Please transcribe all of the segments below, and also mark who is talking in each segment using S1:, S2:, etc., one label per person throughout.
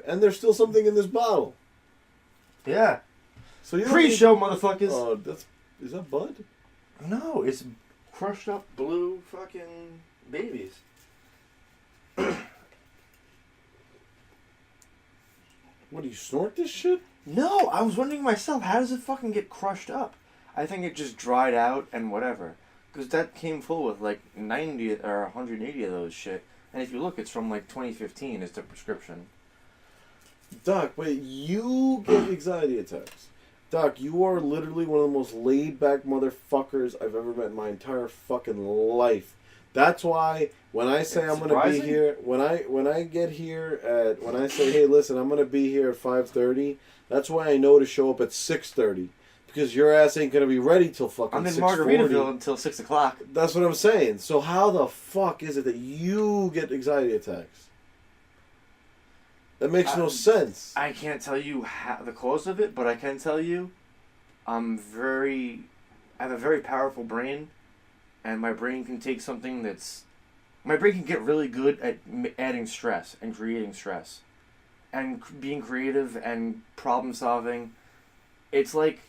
S1: And there's still something in this bottle.
S2: Yeah.
S1: So you
S2: Pre-show, motherfuckers.
S1: Oh, is that Bud?
S2: No, it's crushed up blue fucking babies.
S1: What, do you snort this shit?
S2: No, I was wondering myself, how does it fucking get crushed up? I think it just dried out and whatever. Because that came full with like 90 or 180 of those shit. And if you look, it's from like 2015 is the prescription.
S1: Doc, wait, you get anxiety attacks. Doc, you are literally one of the most laid-back motherfuckers I've ever met in my entire fucking life. That's why when I say I'm gonna be here, when I get here at when I say, hey, listen, I'm gonna be here at 5:30. That's why I know to show up at 6:30 because your ass ain't gonna be ready till fucking.
S2: I'm in
S1: 6:40.
S2: Margaritaville until 6 o'clock.
S1: That's what I'm saying. So how the fuck is it that you get anxiety attacks? That makes no sense.
S2: I can't tell you the cause of it, but I can tell you, I have a very powerful brain, and my brain can take something my brain can get really good at adding stress and creating stress, and being creative and problem solving. It's like,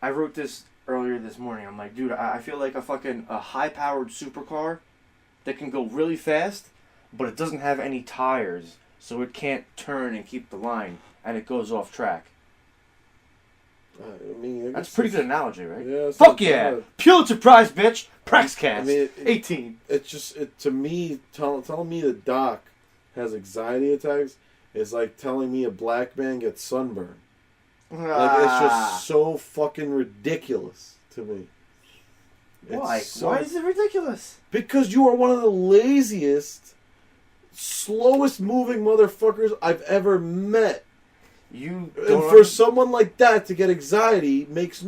S2: I wrote this earlier this morning. I'm like, dude, I feel like a high-powered supercar that can go really fast, but it doesn't have any tires. So it can't turn and keep the line, and it goes off track.
S1: I mean,
S2: that's a pretty good analogy, right?
S1: Yeah.
S2: Fuck yeah! Pulitzer Prize, bitch! Praxcast. I mean, 18.
S1: It's just, to me, telling me that Doc has anxiety attacks is like telling me a black man gets sunburned. Like, it's just so fucking ridiculous to me.
S2: Why? Why is it ridiculous?
S1: Because you are one of the laziest, slowest moving motherfuckers I've ever met. And for someone like that to get anxiety makes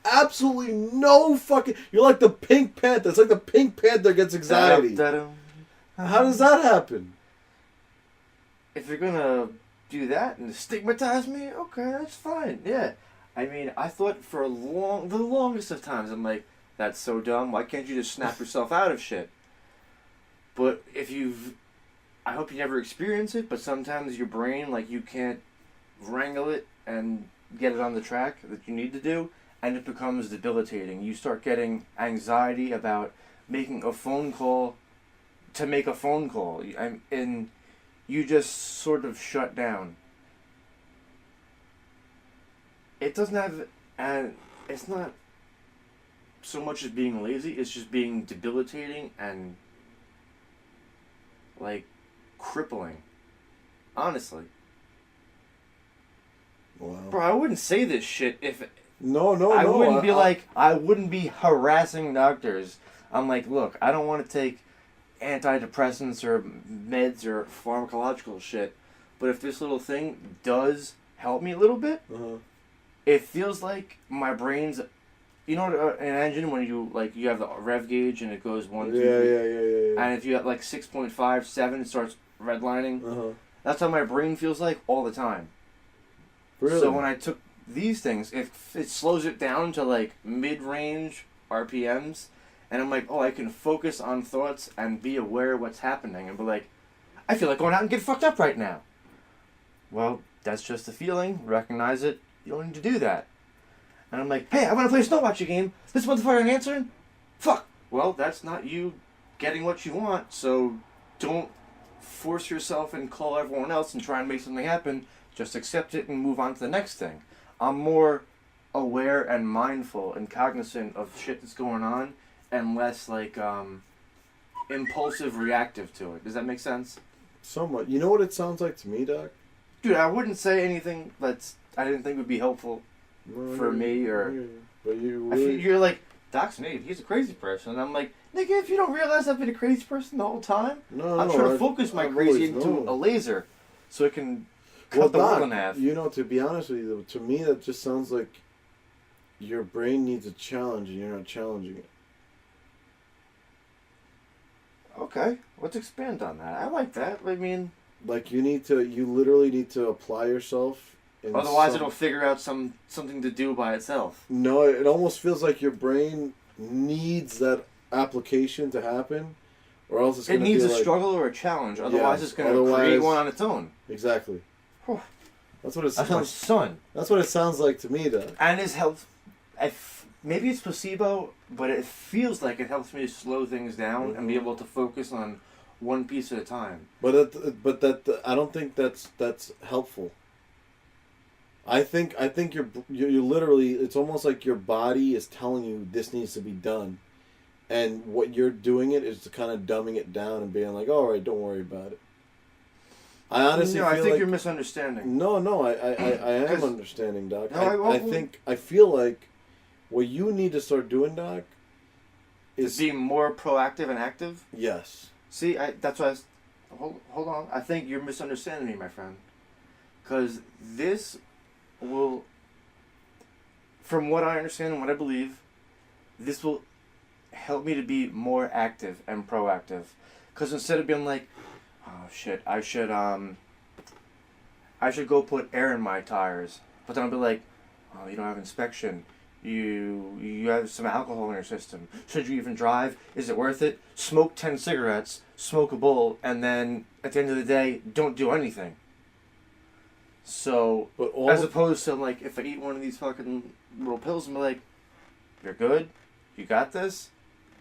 S1: absolutely no fucking. You're like the Pink Panther. It's like the Pink Panther gets anxiety. How does that happen?
S2: If you're gonna do that and stigmatize me, okay, that's fine. Yeah, I mean, I thought for the longest of times, I'm like, that's so dumb. Why can't you just snap yourself out of shit? But I hope you never experience it, but sometimes your brain, like, you can't wrangle it and get it on the track that you need to do, and it becomes debilitating. You start getting anxiety about making a phone call to make a phone call, and you just sort of shut down. It doesn't have, and it's not so much as being lazy, it's just being debilitating and, like, crippling. Honestly.
S1: Wow.
S2: Bro, I wouldn't say this shit if...
S1: I
S2: wouldn't be harassing doctors. I'm like, look, I don't want to take antidepressants or meds or pharmacological shit, but if this little thing does help me a little bit, it feels like my brain's... You know, an engine, when you have the rev gauge and it goes 1, 2, 3.
S1: Yeah.
S2: And if you have like 6.5, 7, it starts redlining. That's how my brain feels like all the time.
S1: Really?
S2: So when I took these things, it slows it down to like mid-range RPMs, and I'm like, oh, I can focus on thoughts and be aware of what's happening, and be like, I feel like going out and get fucked up right now. Well, that's just a feeling. Recognize it. You don't need to do that. And I'm like, hey, I want to play a snowbotcher game. This motherfucker ain't answering? Fuck. Well, that's not you getting what you want, so don't force yourself and call everyone else and try and make something happen. Just accept it and move on to the next thing. I'm more aware and mindful and cognizant of shit that's going on, and less like impulsive, reactive to it. Does that make sense?
S1: Somewhat. You know what it sounds like to me, Doc?
S2: Dude, I wouldn't say anything I didn't think would be helpful for me, or...
S1: But
S2: you're like, Doc's an idiot. He's a crazy person. And I'm like, nigga, if you don't realize I've been a crazy person the whole time, I'm trying to focus my crazy into a laser so it can cut the world in half.
S1: You know, to be honest with you, to me that just sounds like your brain needs a challenge and you're not challenging it.
S2: Okay, let's expand on that. I like that. I mean...
S1: Like, you literally need to apply yourself.
S2: Otherwise it'll figure out something to do by itself.
S1: No, it almost feels like your brain needs that application to happen, or else it's
S2: it
S1: going to be
S2: needs a
S1: like,
S2: struggle or a challenge. Otherwise, it's going to create one on its own.
S1: Exactly.
S2: Whew.
S1: That's what it
S2: That's my
S1: sounds.
S2: son.
S1: That's what it sounds like to me, though.
S2: And his health, maybe it's placebo, but it feels like it helps me slow things down and be able to focus on one piece at a time.
S1: But I don't think that's helpful. I think you're literally, it's almost like your body is telling you this needs to be done, and what you're doing it is to kind of dumbing it down and being like, all right, don't worry about it. I honestly feel
S2: I think
S1: like,
S2: you're misunderstanding.
S1: No, I am understanding, Doc.
S2: No,
S1: I feel like what you need to start doing, Doc, is
S2: to be more proactive and active.
S1: Yes.
S2: See, that's why. Hold on. I think you're misunderstanding me, my friend. Because this will, from what I understand and what I believe, this will help me to be more active and proactive. Because instead of being like, oh shit, I should go put air in my tires, but then I'll be like, oh, you don't have inspection. You have some alcohol in your system. Should you even drive? Is it worth it? Smoke 10 cigarettes, smoke a bowl, and then at the end of the day, don't do anything. So, as opposed to like, if I eat one of these fucking little pills and be like, you're good, you got this,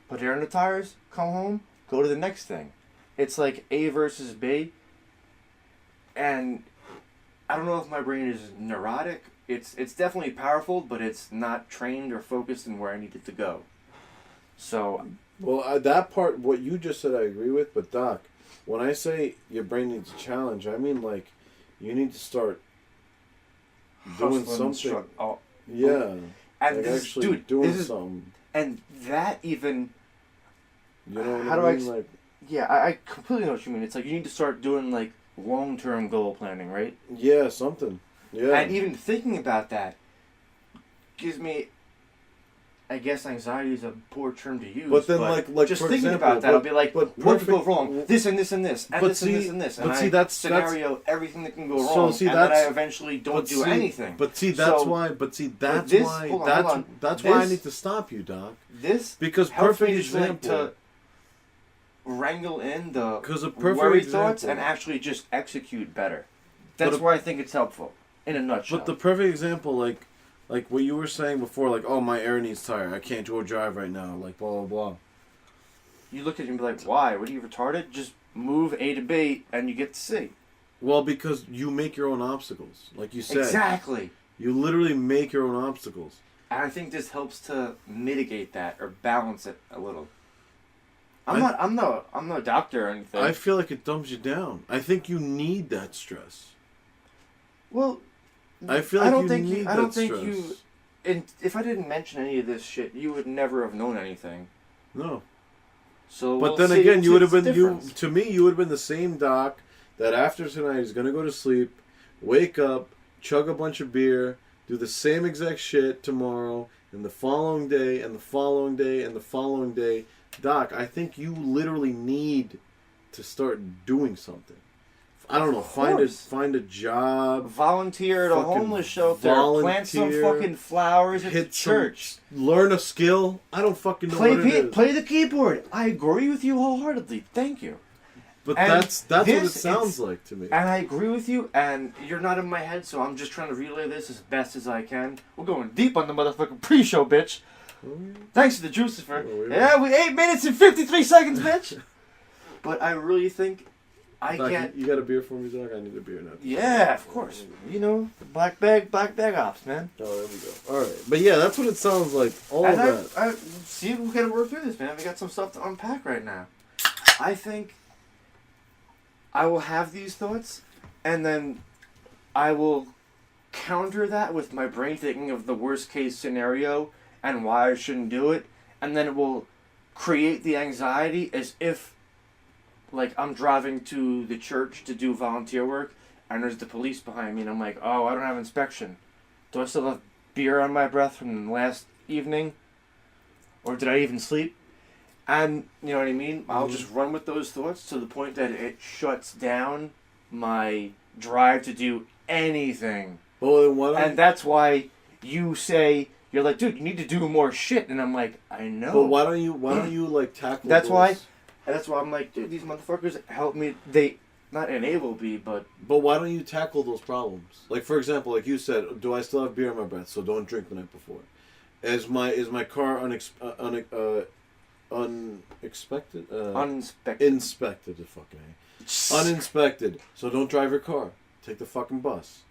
S2: put air in the tires, come home, go to the next thing. It's like A versus B, and I don't know if my brain is neurotic. It's definitely powerful, but it's not trained or focused in where I need it to go. So,
S1: well, that part, what you just said, I agree with. But Doc, when I say your brain needs a challenge, I mean like you need to start doing something. Yeah,
S2: and
S1: like
S2: this,
S1: actually
S2: dude,
S1: doing
S2: this is,
S1: something.
S2: And that even.
S1: You know what
S2: how
S1: I
S2: do
S1: mean?
S2: I?
S1: Like,
S2: yeah, I completely know what you mean. It's like you need to start doing like long-term goal planning, right?
S1: yeah, something. Yeah.
S2: And even thinking about that gives me, I guess, anxiety is a poor term to use.
S1: But then, like
S2: just
S1: for
S2: thinking
S1: example,
S2: about that, I'll be like, what could go
S1: perfect-
S2: wrong? This and this and this, and
S1: But
S2: this and
S1: see-
S2: this and this. And
S1: but see,
S2: I
S1: that's-
S2: scenario everything that can go
S1: So,
S2: wrong,
S1: see,
S2: and then I
S1: that's-
S2: eventually don't
S1: but
S2: do
S1: see-
S2: anything.
S1: But see, that's
S2: So-
S1: why. But see, that's
S2: this-
S1: why.
S2: hold on,
S1: that's
S2: hold on.
S1: that's why I
S2: This-
S1: need to stop you, Doc.
S2: This
S1: Because
S2: helps
S1: perfect
S2: me just like
S1: example.
S2: to wrangle in the
S1: 'Cause a perfect
S2: worry
S1: example-
S2: thoughts and actually just execute better. That's
S1: But
S2: where I think it's helpful, in a nutshell.
S1: But the perfect example, like what you were saying before, like, oh, my air needs tire. I can't go drive right now. Like, blah, blah, blah.
S2: You look at it and be like, why? What are you, retarded? Just move A to B and you get to C.
S1: Well, because you make your own obstacles. Like you said.
S2: Exactly.
S1: You literally make your own obstacles.
S2: And I think this helps to mitigate that or balance it a little. I'm no doctor or anything.
S1: I feel like it dumbs you down. I think you need that stress.
S2: Well,
S1: I feel like
S2: I don't
S1: you
S2: think
S1: need
S2: you,
S1: that
S2: I don't
S1: stress.
S2: think you. And if I didn't mention any of this shit, you would never have known anything.
S1: No.
S2: So,
S1: But
S2: we'll
S1: then
S2: see-
S1: again,
S2: we'll
S1: you
S2: see
S1: would have
S2: the
S1: been you
S2: difference.
S1: to me. You would have been the same Doc that after tonight is gonna go to sleep, wake up, chug a bunch of beer, do the same exact shit tomorrow, and the following day, and the following day, and the following day. Doc, I think you literally need to start doing something. I don't know.
S2: Of
S1: Find
S2: course.
S1: a job.
S2: Volunteer at a
S1: Fucking
S2: homeless shelter. Plant some
S1: volunteer,
S2: fucking flowers at the
S1: Hit
S2: church.
S1: Learn a skill. I don't fucking know what it is.
S2: Play the keyboard. I agree with you wholeheartedly. Thank you.
S1: But
S2: And
S1: that's what it
S2: this,
S1: sounds like to me.
S2: And I agree with you, and you're not in my head, so I'm just trying to relay this as best as I can. We're going deep on the motherfucking pre-show, bitch. Thanks to the Drewcifer.
S1: Oh, yeah.
S2: Yeah, we 8 minutes and 53 seconds, bitch. But I really think I
S1: Doc,
S2: can't.
S1: you got a beer for me, Doc? I need a beer now.
S2: Yeah, of course. You know, black bag ops, man.
S1: Oh, there we go. All right, but yeah, that's what it sounds like. All of
S2: And
S1: that.
S2: I see, we gotta work through this, man. We got some stuff to unpack right now. I think I will have these thoughts, and then I will counter that with my brain thinking of the worst case scenario and why I shouldn't do it, and then it will create the anxiety as if, like, I'm driving to the church to do volunteer work, and there's the police behind me, and I'm like, oh, I don't have inspection. Do I still have beer on my breath from last evening? Or did I even sleep? And, you know what I mean? I'll just run with those thoughts to the point that it shuts down my drive to do anything.
S1: Well, then why don't
S2: And that's why you say, you're like, dude, you need to do more shit. And I'm like, I know.
S1: But why don't you like tackle?
S2: That's
S1: those,
S2: why And that's why I'm like, dude, these motherfuckers help me. They not enable me, but
S1: why don't you tackle those problems? Like, for example, like you said, do I still have beer in my breath? So don't drink the night before. Is my car unexpected?
S2: Unspected.
S1: Inspected, the fucking A. Uninspected. So don't drive your car. Take the fucking bus.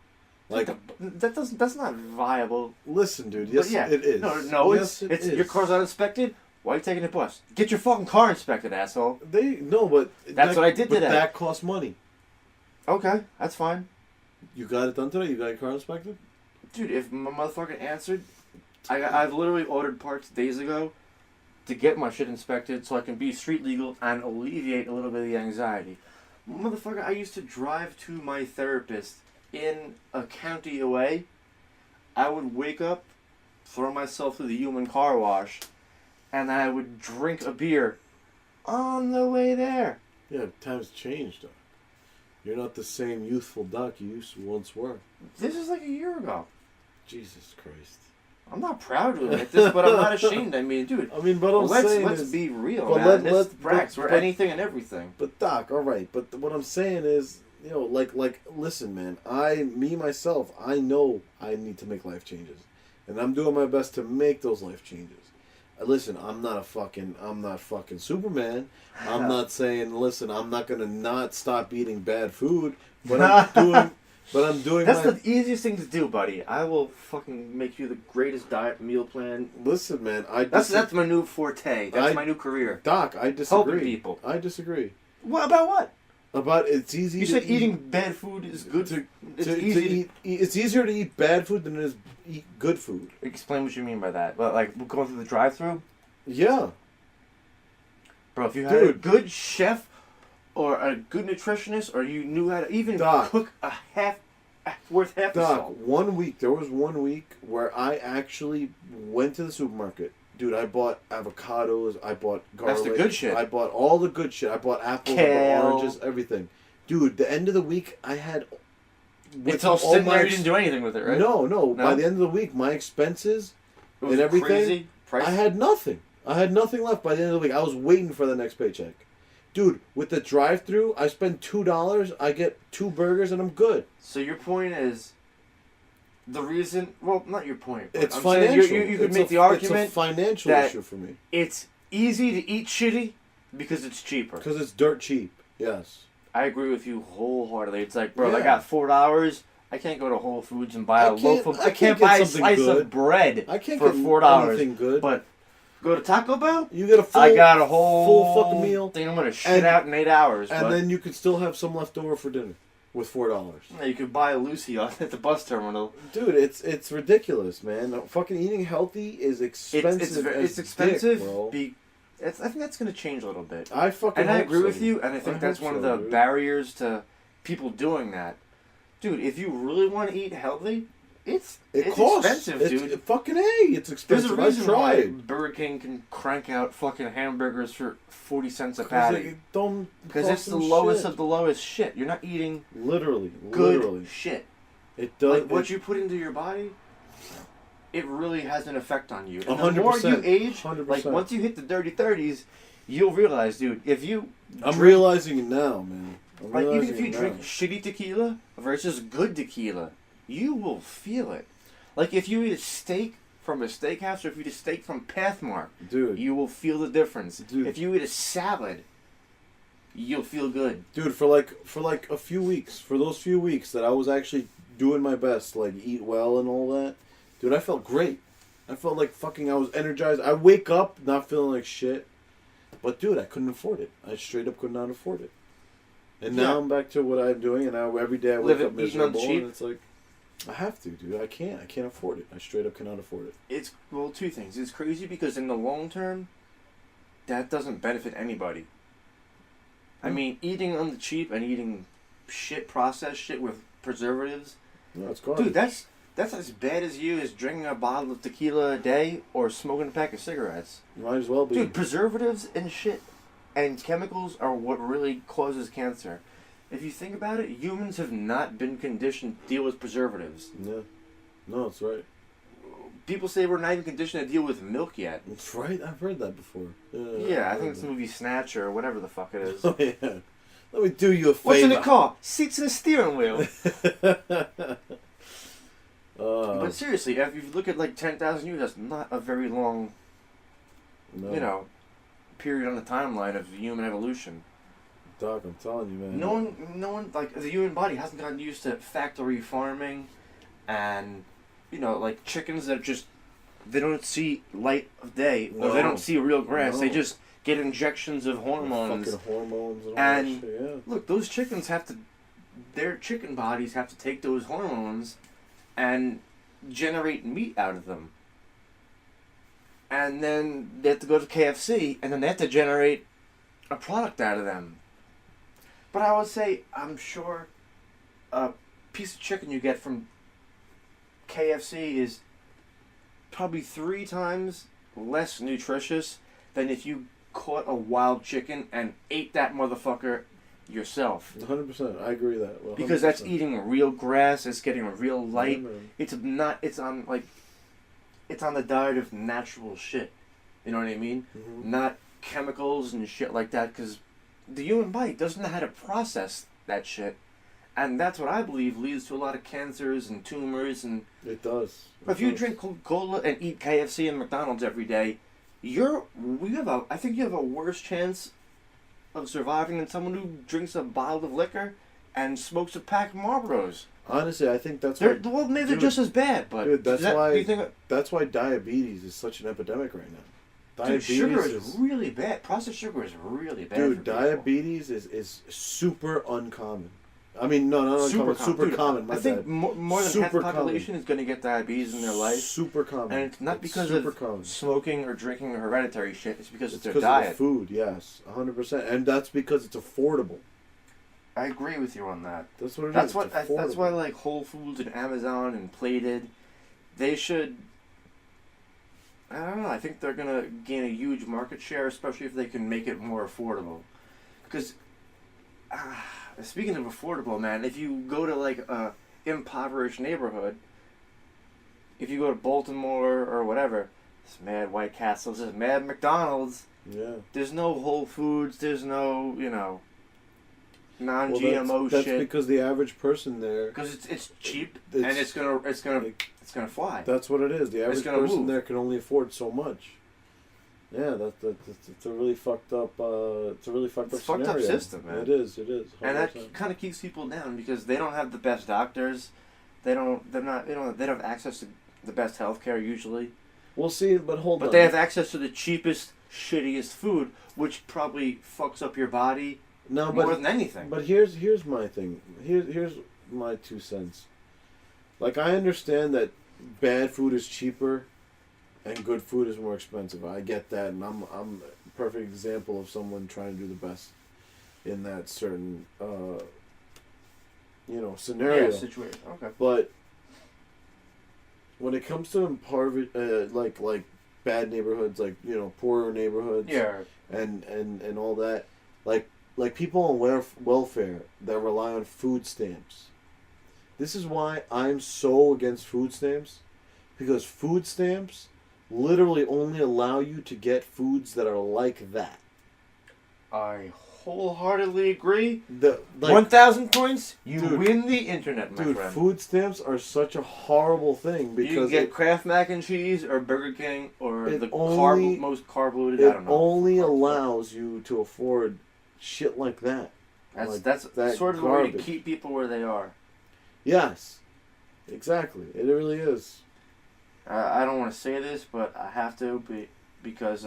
S1: Like
S2: that's not viable.
S1: Listen, dude. Yes,
S2: yeah,
S1: it is.
S2: No,
S1: yes,
S2: it's
S1: is.
S2: your car's uninspected. Why are you taking the bus? Get your fucking car inspected, asshole.
S1: But
S2: that's what I did today.
S1: But that costs money.
S2: Okay, that's fine.
S1: You got it done today? You got your car inspected?
S2: Dude, if my motherfucker answered, I've literally ordered parts days ago to get my shit inspected so I can be street legal and alleviate a little bit of the anxiety. Motherfucker, I used to drive to my therapist in a county away. I would wake up, throw myself through the human car wash, and I would drink a beer on the way there.
S1: Yeah, times changed, Doc. You're not the same youthful Doc you once were.
S2: This is like a year ago.
S1: Jesus Christ.
S2: I'm not proud to admit this, but I'm not ashamed. I mean, dude.
S1: I mean, but
S2: let's be real, man. Let's Prax, we're anything and everything.
S1: But Doc, all right. But what I'm saying is, you know, like, listen, man. Myself, I know I need to make life changes, and I'm doing my best to make those life changes. Listen, I'm not fucking Superman. I'm not saying, listen, I'm not gonna not stop eating bad food, but I'm doing.
S2: That's the easiest thing to do, buddy. I will fucking make you the greatest diet meal plan.
S1: Listen, man,
S2: that's my new forte. That's my new career.
S1: Doc, I disagree.
S2: Helping people.
S1: I disagree.
S2: What about what?
S1: About it's easy.
S2: You said eating bad food is good.
S1: It's easier to eat bad food than it is eat good food.
S2: Explain what you mean by that. Like going through the drive-thru.
S1: Yeah.
S2: Bro, if you had a good chef or a good nutritionist, or you knew how to even cook a half a salt.
S1: There was 1 week where I actually went to the supermarket. Dude, I bought avocados, I bought garlic.
S2: That's the good shit.
S1: I bought all the good shit. I bought apples, I bought oranges, everything. Dude, the end of the week, I had...
S2: It's all sitting there, you didn't do anything with it, right?
S1: No. By the end of the week, my expenses and everything,
S2: crazy price.
S1: I had nothing. I had nothing left by the end of the week. I was waiting for the next paycheck. Dude, with the drive-thru, I spend $2, I get 2 burgers, and I'm good.
S2: So your point is... The reason, well, not your point.
S1: It's financial.
S2: You could make the argument.
S1: It's a financial issue for me.
S2: It's easy to eat shitty because it's cheaper.
S1: Because it's dirt cheap. Yes.
S2: I agree with you wholeheartedly. It's like, bro, I got $4. I can't go to Whole Foods and buy a loaf of. I can't buy a slice of bread for $4.
S1: Anything good.
S2: But go to Taco Bell.
S1: You get a full.
S2: I got a full
S1: fucking meal.
S2: Thing I'm gonna shit out in 8 hours.
S1: And then you could still have some left over for dinner. With $4.
S2: Yeah, you could buy a Lucy at the bus terminal.
S1: Dude, it's ridiculous, man. Fucking eating healthy is expensive.
S2: It's expensive.
S1: Dick, bro.
S2: I think that's going to change a little bit.
S1: I agree
S2: with you, and I think that's one of the barriers to people doing that. Dude, if you really want to eat healthy, it's expensive, dude.
S1: It's expensive.
S2: There's a reason why Burger King can crank out fucking hamburgers for 40 cents a patty. Because it's the lowest of the lowest shit. You're not eating
S1: literally
S2: shit.
S1: It does.
S2: Like what you put into your body, it really has an effect on you. And
S1: 100%,
S2: the more you age,
S1: 100%.
S2: like once you hit the dirty 30s, you'll realize, dude, if you
S1: realizing it now, man.
S2: Like even if you drink shitty tequila versus good tequila, you will feel it. Like if you eat a steak from a steakhouse or if you eat a steak from Pathmark,
S1: dude,
S2: you will feel the difference.
S1: Dude.
S2: If you eat a salad, you'll feel good.
S1: Dude, for like a few weeks, for those few weeks that I was actually doing my best, like eat well and all that, dude, I felt great. I felt like fucking I was energized. I wake up not feeling like shit. But dude, I couldn't afford it. I straight up could not afford it. And now I'm back to what I'm doing, and now every day I wake up miserable, and it's like, I have to, dude. I can't afford it. I straight up cannot afford it.
S2: It's, well, two things. It's crazy because in the long term, that doesn't benefit anybody. I mean, eating on the cheap and eating processed shit with preservatives.
S1: No, it's garbage.
S2: Dude, that's as bad as you as drinking a bottle of tequila a day or smoking a pack of cigarettes.
S1: Might as well be.
S2: Dude, preservatives and shit and chemicals are what really causes cancer. If you think about it, humans have not been conditioned to deal with preservatives.
S1: Yeah. No, that's right.
S2: people say we're not even conditioned to deal with milk yet.
S1: That's right. I've heard that before.
S2: Yeah, I think it's the movie Snatch or whatever the fuck it is.
S1: Oh, yeah. Let me do you a favor.
S2: What's in the car? Seats and a steering wheel. But seriously, if you look at like 10,000 years, that's not a very long, period on the timeline of human evolution.
S1: Doc, I'm telling you, man.
S2: No one, like, the human body hasn't gotten used to factory farming and, like chickens that just, they don't see light of day, or they don't see real grass. They just get injections of hormones.
S1: Fucking hormones and all
S2: and
S1: that shit, yeah.
S2: Look, those chickens their chicken bodies have to take those hormones and generate meat out of them. And then they have to go to KFC, and then they have to generate a product out of them. But I would say, I'm sure a piece of chicken you get from KFC is probably 3 times less nutritious than if you caught a wild chicken and ate that motherfucker yourself.
S1: 100%. I agree with that. 100%.
S2: Because that's eating real grass, it's getting real light.
S1: Yeah,
S2: it's on the diet of natural shit. You know what I mean?
S1: Mm-hmm.
S2: Not chemicals and shit like that, because the human body doesn't know how to process that shit. And that's what I believe leads to a lot of cancers and tumors. And
S1: it does.
S2: If you drink Coca-Cola and eat KFC and McDonald's every day, I think you have a worse chance of surviving than someone who drinks a bottle of liquor and smokes a pack of Marlboros.
S1: Honestly, I think that's
S2: they're just as bad, but
S1: dude, that's why diabetes is such an epidemic right now.
S2: Dude, sugar is really bad. Processed sugar is really bad.
S1: Dude, diabetes is super uncommon. I mean, no, not uncommon. Super common.
S2: I think more than half the population is going to get diabetes in their life.
S1: Super common.
S2: And it's not because of smoking or drinking or hereditary shit. It's because of their diet.
S1: Of the food, yes. 100%. And that's because it's affordable.
S2: I agree with you on that.
S1: That's what it
S2: is. That's why like Whole Foods and Amazon and Plated, they should... I don't know. I think they're going to gain a huge market share, especially if they can make it more affordable. Because... speaking of affordable, man, if you go to like a impoverished neighborhood, if you go to Baltimore or whatever, there's mad White Castles, there's mad McDonald's.
S1: Yeah.
S2: There's no Whole Foods. There's no non-GMO
S1: shit. That's because the average person there.
S2: Because it's cheap and it's gonna fly.
S1: That's what it is. The average person there can only afford so much. Yeah, it's a really fucked up. It's a fucked up
S2: system, man.
S1: It is. 100%.
S2: And that kind of keeps people down because they don't have the best doctors. They don't have access to the best healthcare usually.
S1: We'll see, but hold on.
S2: But they have access to the cheapest, shittiest food, which probably fucks up your body more than anything.
S1: But here's my thing. Here's my 2 cents. Like, I understand that bad food is cheaper and good food is more expensive. I get that, and I'm a perfect example of someone trying to do the best in that certain scenario.
S2: Yeah, situation. Okay.
S1: But when it comes to like bad neighborhoods, like poorer neighborhoods, and all that, like people on welfare that rely on food stamps. This is why I'm so against food stamps, because food stamps literally only allow you to get foods that are like that.
S2: I wholeheartedly agree.
S1: 1,000
S2: points, you win the internet, my friend.
S1: Food stamps are such a horrible thing because
S2: you can get Kraft mac and cheese or Burger King or most carb-loaded.
S1: I don't know. It only allows you to afford shit like that.
S2: That's sort of the way to keep people where they are.
S1: Yes, exactly. It really is.
S2: I don't want to say this, but I have to because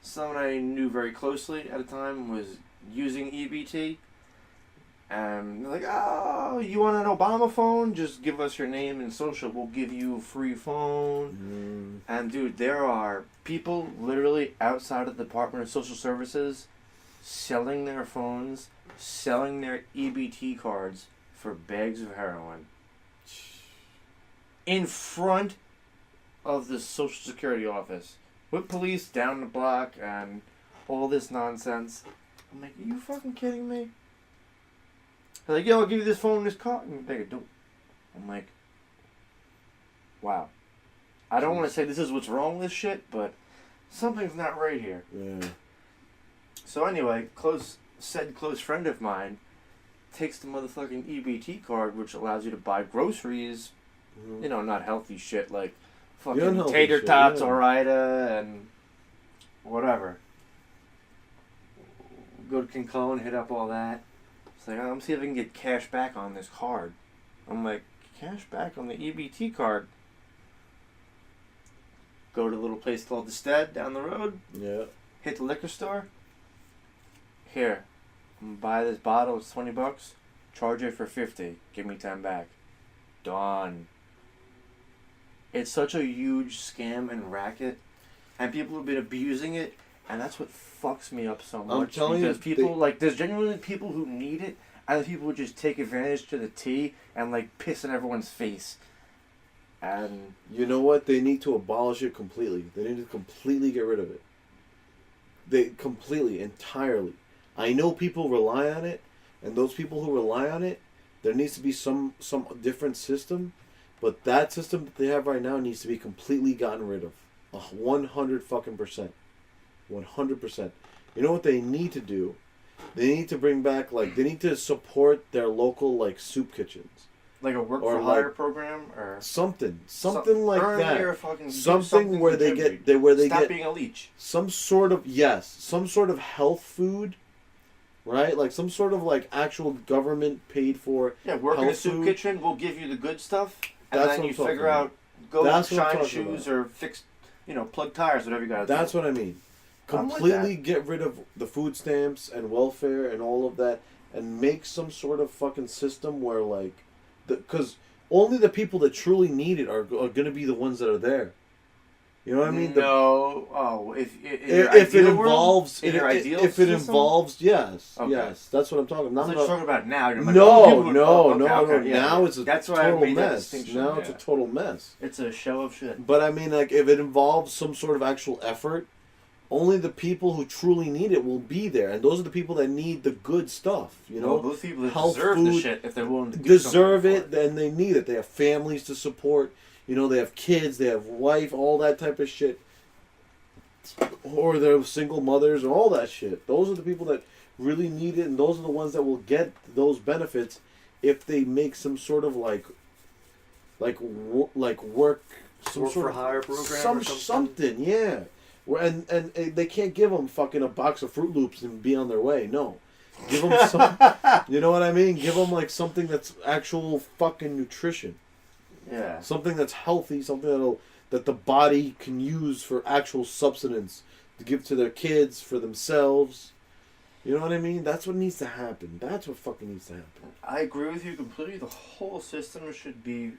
S2: someone I knew very closely at a time was using EBT. And they're like, oh, you want an Obama phone? Just give us your name and social. We'll give you a free phone. And, dude, there are people literally outside of the Department of Social Services selling their phones, selling their EBT cards for bags of heroin. In front of the Social Security office with police down the block and all this nonsense. I'm like, are you fucking kidding me? They're like, yo, I'll give you this phone and this car. And they do. I'm like, wow. I don't want to say this is what's wrong with shit, but something's not right here.
S1: Yeah.
S2: So anyway, close friend of mine takes the motherfucking EBT card, which allows you to buy groceries,
S1: Mm-hmm.
S2: not healthy shit like
S1: The
S2: fucking
S1: unhealthy
S2: tater
S1: shit,
S2: tots,
S1: yeah.
S2: Ore-Ida, and whatever. Go to Kinko and hit up all that. It's like, I'm see if I can get cash back on this card. I'm like, cash back on the EBT card? Go to a little place called the Stead down the road.
S1: Yeah.
S2: Hit the liquor store. Here, I'm gonna buy this bottle. It's $20. Charge it for $50. Give me 10 back. Done. It's such a huge scam and racket, and people have been abusing it, and that's what fucks me up so much.
S1: I'm telling you,
S2: because people there's genuinely people who need it, and the people who just take advantage to the T and like piss in everyone's face. And
S1: you know what? They need to abolish it completely. They need to completely get rid of it. They completely, entirely. I know people rely on it, and those people who rely on it, there needs to be some different system, but that system that they have right now needs to be completely gotten rid of. 100 fucking percent. 100%. You know what they need to do? They need to bring back, they need to support their local, soup kitchens.
S2: like a work
S1: Or
S2: for hire
S1: like-
S2: program, or
S1: Something like
S2: earn
S1: that.
S2: your fucking- do
S1: Something where they
S2: contribute.
S1: get, where they
S2: Stop
S1: get
S2: being a leech.
S1: some sort of health food, right? Like some sort of actual government paid for.
S2: Yeah, work in a
S1: health
S2: soup
S1: food.
S2: kitchen. We'll give you the good stuff, and
S1: That's
S2: then
S1: what
S2: you
S1: I'm talking
S2: figure
S1: about.
S2: out go
S1: That's what I'm
S2: shine
S1: talking
S2: shoes
S1: about.
S2: or fix, plug tires, whatever you got.
S1: That's what I mean.
S2: I'm with
S1: Completely get rid of the food stamps and welfare and all of that, and make some sort of fucking system where because only the people that truly need it are going to be the ones that are there. You know what I mean?
S2: If
S1: If it involves,
S2: in your ideal
S1: if it
S2: system?
S1: involves, yes,
S2: Okay.
S1: yes, that's what I'm talking about.
S2: That's what you're talking about now. You're like,
S1: No,
S2: people
S1: no,
S2: would-
S1: no,
S2: okay, yeah,
S1: now
S2: yeah.
S1: it's a
S2: That's why I
S1: total
S2: made that
S1: mess.
S2: distinction,
S1: Now it's a
S2: yeah.
S1: total mess.
S2: It's a show of shit.
S1: But I mean, if it involves some sort of actual effort, only the people who truly need it will be there, and those are the people that need the good stuff.
S2: Those people that
S1: health
S2: deserve the
S1: food,
S2: shit if they're willing to do
S1: deserve
S2: something
S1: it,
S2: for
S1: then they need it. They have families to support. They have kids, they have wife, all that type of shit. Or they're single mothers and all that shit. Those are the people that really need it, and those are the ones that will get those benefits if they make some sort of work, some
S2: Work
S1: sort
S2: for
S1: of
S2: hire program or something.
S1: something, yeah. And they can't give them fucking a box of Fruit Loops and be on their way. No, give them some. You know what I mean? Give them something that's actual fucking nutrition.
S2: Yeah.
S1: Something that's healthy, something that the body can use for actual substance to give to their kids, for themselves. You know what I mean? That's what needs to happen. That's what fucking needs to happen.
S2: I agree with you completely. The whole system should be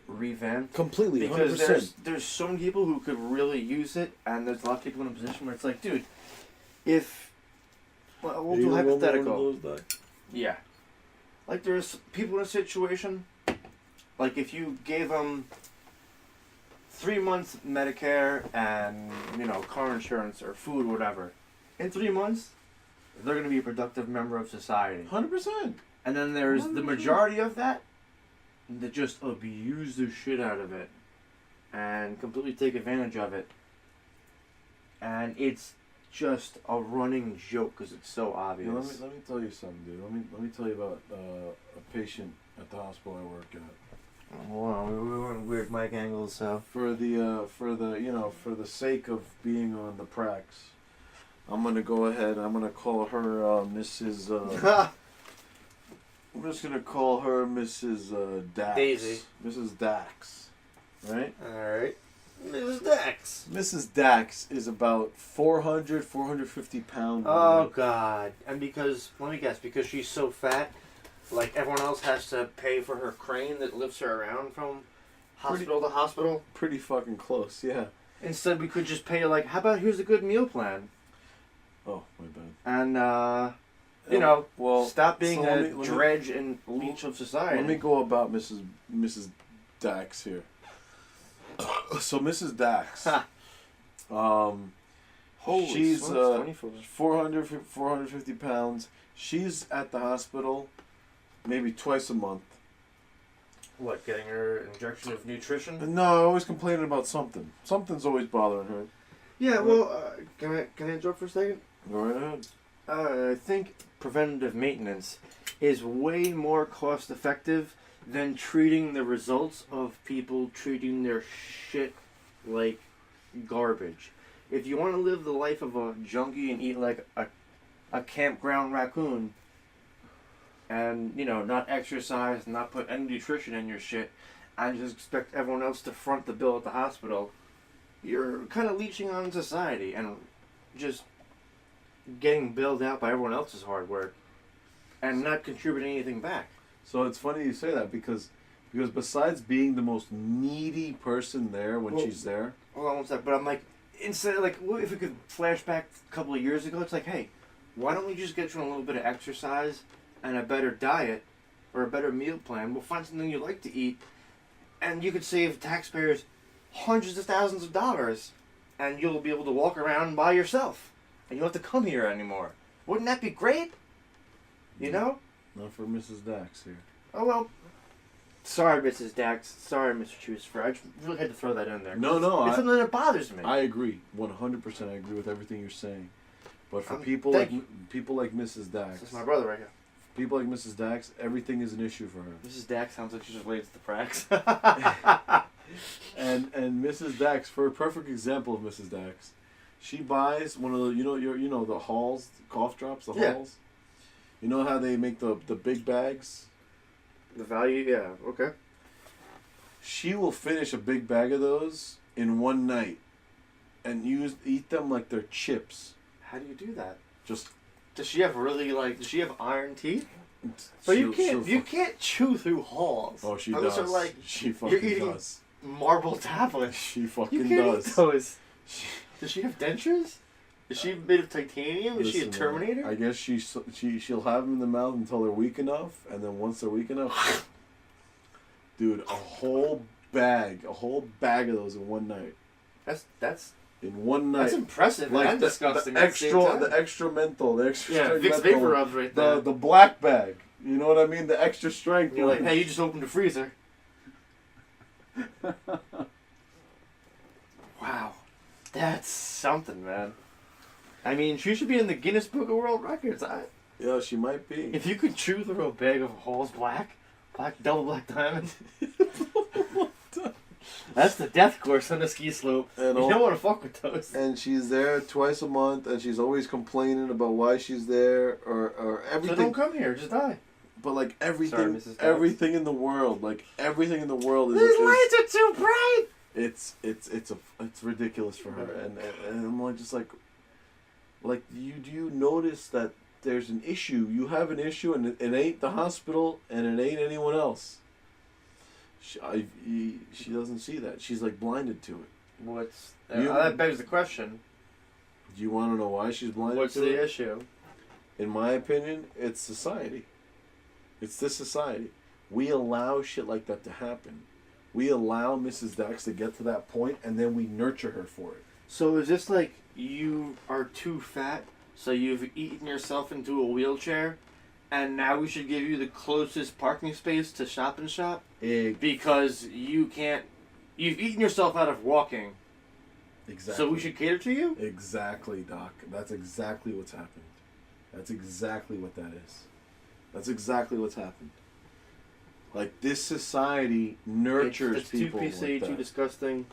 S2: revamped.
S1: Completely,
S2: Because
S1: 100%.
S2: there's so many people who could really use it, and there's a lot of people in a position where it's like, dude, if we'll do hypothetical. Yeah. There's people in a situation, if you gave them 3 months Medicare and, car insurance or food, whatever, in 3 months, they're going to be a productive member of society.
S1: 100%.
S2: And then there's the
S1: 100%.
S2: majority of that just abuse the shit out of it and completely take advantage of it. And it's just a running joke because it's so obvious.
S1: Let me tell you something, dude. Let me tell you about a patient at the hospital I work at.
S2: Wow, we were on weird mic angles, so.
S1: For the sake of being on the Prax, I'm gonna go ahead. I'm gonna call her Mrs. I'm just gonna call her Mrs. Dax.
S2: Daisy.
S1: Mrs. Dax. Right?
S2: Alright. Mrs. Dax.
S1: Mrs. Dax is about 450 pounds.
S2: Oh, God. And let me guess, because she's so fat, everyone else has to pay for her crane that lifts her around from hospital to hospital?
S1: Pretty fucking close, yeah.
S2: Instead, we could just pay her, how about here's a good meal plan?
S1: Oh, my bad.
S2: And, stop being
S1: so
S2: a
S1: let me-
S2: dredge and leech of society.
S1: Let me go about Mrs. Dax here. So Mrs. Dax,
S2: Holy
S1: she's
S2: smokes, 24.
S1: 450 pounds. She's at the hospital maybe twice a month.
S2: What, getting her injection of nutrition?
S1: No, always complaining about something. Something's always bothering her.
S2: Yeah, well, can I interrupt for a second?
S1: Go right ahead.
S2: I think preventative maintenance is way more cost effective than treating the results of people treating their shit like garbage. If you want to live the life of a junkie and eat like a campground raccoon and, you know, not exercise, not put any nutrition in your shit, and just expect everyone else to front the bill at the hospital, you're kind of leeching on society and just getting bailed out by everyone else's hard work and not contributing anything back.
S1: So it's funny you say that because besides being the most needy person there when she's there.
S2: Hold on one sec, but I'm like, instead of like, what if we could flash back a couple of years ago? It's like, hey, why don't we just get you on a little bit of exercise and a better diet or a better meal plan? We'll find something you like to eat, and you could save taxpayers hundreds of thousands of dollars, and you'll be able to walk around by yourself, and you don't have to come here anymore. Wouldn't that be great? You know?
S1: Not for Mrs. Dax here.
S2: Oh, well. Sorry, Mrs. Dax. Sorry, Mr. Drewcifer. I just really had to throw that in there.
S1: No,
S2: it's something that bothers me.
S1: I agree. 100% I agree with everything you're saying. But for people like Mrs. Dax.
S2: This is my brother right here.
S1: People like Mrs. Dax, everything is an issue for her.
S2: Mrs. Dax sounds like she's related to the Prax.
S1: and Mrs. Dax, for a perfect example of Mrs. Dax, she buys one of the the Halls cough drops, the Halls. You know how they make the big bags?
S2: The value, yeah, okay.
S1: She will finish a big bag of those in one night and eat them like they're chips.
S2: How do you do that?
S1: Just
S2: does she have iron teeth? So you can't chew through Halls.
S1: Oh, she
S2: unless
S1: does.
S2: Are like,
S1: she fucking
S2: you're eating
S1: does.
S2: Marble tablets.
S1: She fucking
S2: you can't
S1: does.
S2: Eat those. Does she have dentures? Is she made of titanium? Is she a Terminator?
S1: I guess she'll have them in the mouth until they're weak enough, and then once they're weak enough, dude, a whole bag of those in one night.
S2: That's
S1: in one night.
S2: That's impressive.
S1: Like
S2: and disgusting.
S1: The extra menthol, the extra strength
S2: Vicks
S1: menthol,
S2: Vapor Rubs right there.
S1: the black bag. You know what I mean? The extra strength.
S2: You're like, hey, you just opened the freezer. Wow, that's something, man. I mean, she should be in the Guinness Book of World Records.
S1: Yeah, she might be.
S2: If you could chew through a bag of Hall's double black diamond. That's the death course on the ski slope. And you don't want to fuck with those.
S1: And she's there twice a month, and she's always complaining about why she's there or everything.
S2: So don't come here, just die.
S1: But like everything, everything in the world is.
S2: These lights are too bright.
S1: It's ridiculous for her, and I'm like just like do you notice that there's an issue? You have an issue, and it ain't the hospital, and it ain't anyone else. She doesn't see that. She's like blinded to it.
S2: That begs the question.
S1: Do you want to know why she's blinded to it?
S2: What's the issue?
S1: In my opinion, it's society. It's this society. We allow shit like that to happen. We allow Mrs. Dax to get to that point, and then we nurture her for it.
S2: So is this like you are too fat, so you've eaten yourself into a wheelchair, and now we should give you the closest parking space to Shop and Shop? Because you've eaten yourself out of walking.
S1: Exactly.
S2: So we should cater to you?
S1: Exactly, Doc. That's exactly what's happened. That's exactly what that is. That's exactly what's happened. Like, this society nurtures people like that. It's
S2: too disgusting.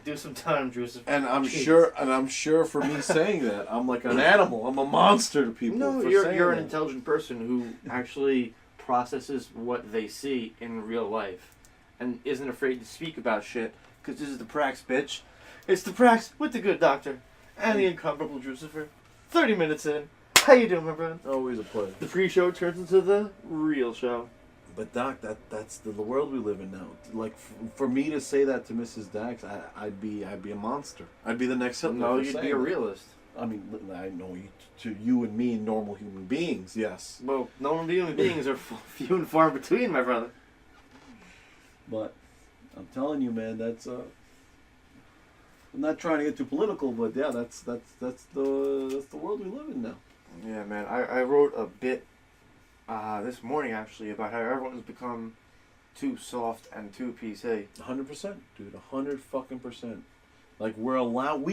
S2: Do some time, Drewcifer.
S1: And I'm sure for me saying that, I'm like an animal. I'm a monster to people.
S2: No, you're an intelligent person who actually processes what they see in real life and isn't afraid to speak about shit, because this is the Prax, bitch. It's the Prax with the good doctor and the incomparable Drewcifer. 30 minutes in. How you doing, my friend?
S1: Always a pleasure.
S2: The pre-show turns into the real show.
S1: But Doc, that's the world we live in now. Like for me to say that to Mrs. Dax, I'd be a monster. I'd be the next Hitler.
S2: No, you'd be a realist.
S1: I mean, I know to you and me, normal human beings, yes.
S2: Well, normal human beings are few and far between, my brother.
S1: But I'm telling you, man, that's I'm not trying to get too political, but yeah, that's the world we live in now.
S2: Yeah, man. I wrote a bit this morning actually about how everyone's become too soft and too PC.
S1: 100%, dude. 100%. Like we're allowed.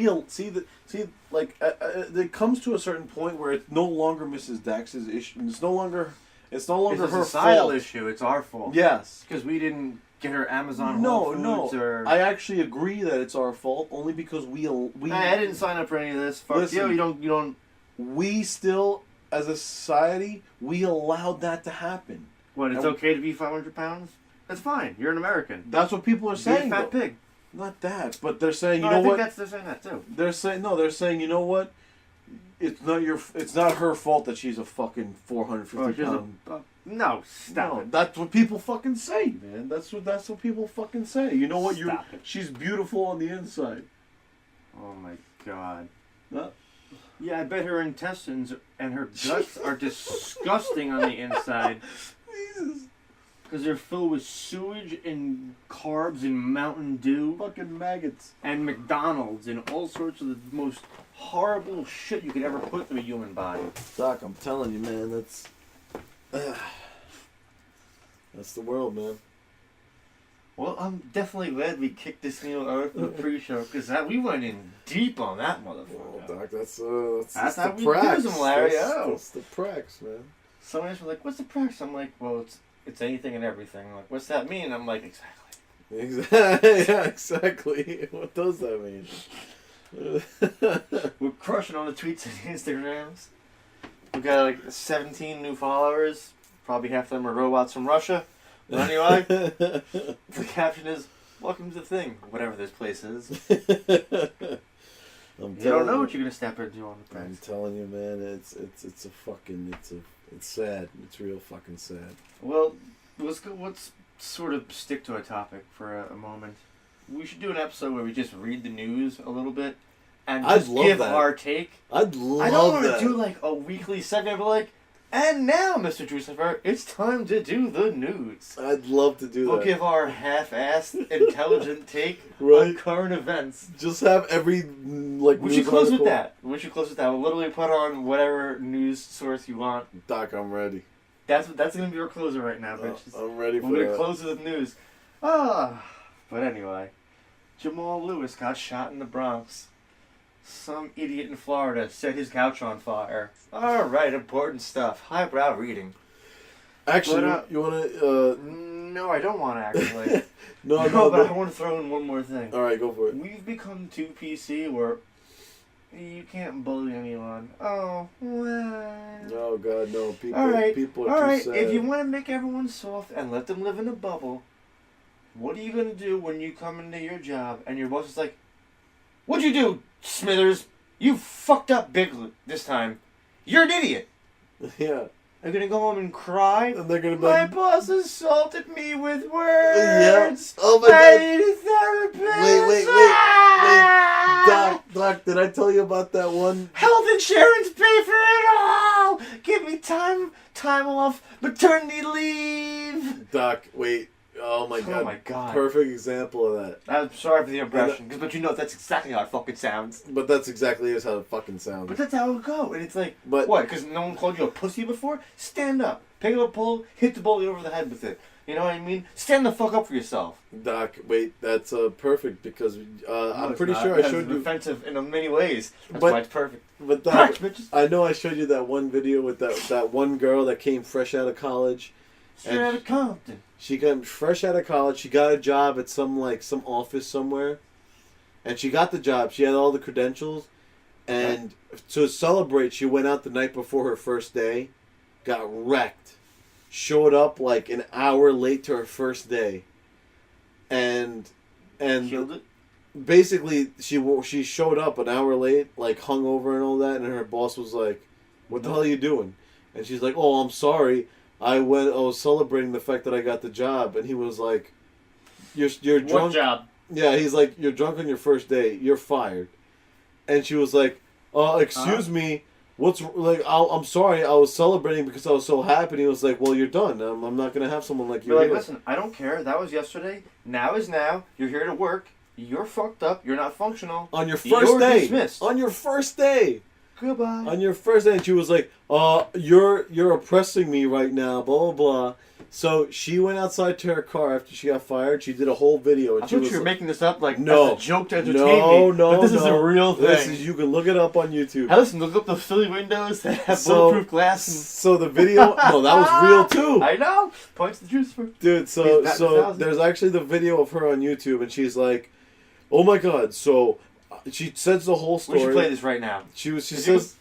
S1: It comes to a certain point where it's no longer Mrs. Dax's issue. It's no longer
S2: It's
S1: her
S2: a societal
S1: fault.
S2: issue. It's our fault.
S1: Yes.
S2: Because we didn't get her Amazon Whole Foods or...
S1: I actually agree that it's our fault only because we.
S2: I didn't sign up for any of this. Fuck
S1: Listen,
S2: you. You don't.
S1: We still, as a society, we allowed that to happen.
S2: What? It's okay to be 500 pounds? That's fine. You're an American.
S1: That's what people are
S2: Be a
S1: saying.
S2: fat
S1: though.
S2: pig.
S1: Not that, but they're saying,
S2: No,
S1: you know what?
S2: They're saying that too.
S1: They're saying, you know what? It's not her fault that she's a fucking 450 pound.
S2: No, stop it.
S1: That's what people fucking say, man. That's what people fucking say. You know what?
S2: Stop it.
S1: She's beautiful on the inside.
S2: Oh my god.
S1: Huh?
S2: Yeah, I bet her intestines and her guts are disgusting on the inside.
S1: Jesus.
S2: Because they're filled with sewage and carbs and Mountain Dew.
S1: Fucking maggots.
S2: And McDonald's and all sorts of the most horrible shit you could ever put through a human body.
S1: Doc, I'm telling you, man, that's the world, man.
S2: Well, I'm definitely glad we kicked this Neil out in the pre-show because we went in deep on that motherfucker.
S1: Well, Doc, that's
S2: how
S1: the
S2: we
S1: Prax.
S2: do them, Larry.
S1: That's the Prax, man.
S2: Someone else was like, "What's the Prax?" I'm like, "Well, it's anything and everything." Like, what's that mean? I'm like, exactly.
S1: Exactly. Yeah, exactly. What does that mean?
S2: We're crushing on the tweets and Instagrams. We got like 17 new followers. Probably half of them are robots from Russia. But anyway, the caption is, "Welcome to the thing," whatever this place is. You don't know what you're gonna step into on the
S1: I'm
S2: press.
S1: telling you, man, it's sad. It's real fucking sad.
S2: Well, let's sort of stick to a topic for a moment. We should do an episode where we just read the news a little bit and just give our take.
S1: I'd love that.
S2: I don't want to do like a weekly segment, but like, and now, Mr. Drewcifer, it's time to do the news.
S1: I'd love to do
S2: We'll
S1: that.
S2: give our half-assed, intelligent take
S1: Right.
S2: on current events.
S1: Just have every like.
S2: We
S1: news
S2: should close with
S1: article.
S2: that. We'll literally put on whatever news source you want.
S1: Doc, I'm ready.
S2: That's gonna be our closer right now, bitches.
S1: I'm ready for
S2: We're gonna
S1: that.
S2: close with news. But anyway, Jamal Lewis got shot in the Bronx. Some idiot in Florida set his couch on fire. Alright, important stuff. Highbrow reading.
S1: Actually,
S2: But,
S1: you wanna?
S2: No, I don't want to actually.
S1: No,
S2: but I want to throw in one more thing.
S1: All right, go for it.
S2: We've become too PC where you can't bully anyone. Oh, well.
S1: Oh God, no! People,
S2: Alright,
S1: people are too sad.
S2: if you want to make everyone soft and let them live in a bubble, what are you going to do when you come into your job and your boss is like, "What'd you do, Smithers? You fucked up big this time. You're an idiot."
S1: Yeah.
S2: I'm going to go home and cry.
S1: And they're gonna be
S2: My
S1: like,
S2: boss assaulted me with
S1: yeah.
S2: words.
S1: Oh my
S2: I
S1: God.
S2: need a therapist.
S1: Wait.
S2: Ah!
S1: Doc, did I tell you about that one?
S2: Health insurance pay for it all. Give me time off, maternity leave.
S1: Doc, wait. Oh my God.
S2: Oh my God.
S1: Perfect example of that.
S2: I'm sorry for the impression, but you know that's exactly how it fucking sounds.
S1: But that's exactly how it fucking sounds.
S2: But that's how it would go, and it's like,
S1: But-
S2: what? Because no one called you a pussy before? Stand up, pick up a pole, hit the bully over the head with it. You know what I mean? Stand the fuck up for yourself.
S1: Doc, wait, that's perfect because I'm
S2: it's
S1: pretty
S2: not.
S1: sure I
S2: It's
S1: showed you.
S2: offensive in many ways. That's
S1: But-
S2: why it's perfect.
S1: But Doc,
S2: Cracks, bitches.
S1: I know I showed you that one video with that one girl that came fresh out of college.
S2: Straight out of Compton.
S1: She came fresh out of college. She got a job at some office somewhere, and she got the job. She had all the credentials, and to celebrate, she went out the night before her first day, got wrecked, showed up like an hour late to her first day, and
S2: Killed it.
S1: basically she showed up an hour late, like hungover and all that, and her boss was like, "What the hell are you doing?" And she's like, "Oh, I'm sorry. I was celebrating the fact that I got the job," and he was like, "You're drunk."
S2: What job?
S1: Yeah, he's like, "You're drunk on your first day. You're fired." And she was like, "Excuse me, what's like? I'm sorry. I was celebrating because I was so happy." And he was like, "Well, you're done. I'm not gonna have someone like you."
S2: You're like,
S1: here."
S2: listen, I don't care. That was yesterday. Now is now. You're here to work. You're fucked up. You're not functional.
S1: On your 1st
S2: You're
S1: day.
S2: dismissed.
S1: On your first day.
S2: Goodbye.
S1: On your first day, and she was like, you're oppressing me right now, blah, blah, blah. So she went outside to her car after she got fired. She did a whole video. And
S2: I thought you were making this up like
S1: no,
S2: as a joke to entertain me. But this is a real thing.
S1: You can look it up on YouTube.
S2: Hey, listen, look up those Philly windows that have bulletproof glass. And...
S1: So the video, no, that was real too.
S2: I know. Points the Drewcifer.
S1: Dude, so there's actually the video of her on YouTube, and she's like, "Oh my God!" So she says the whole story.
S2: We should play this right now.
S1: She says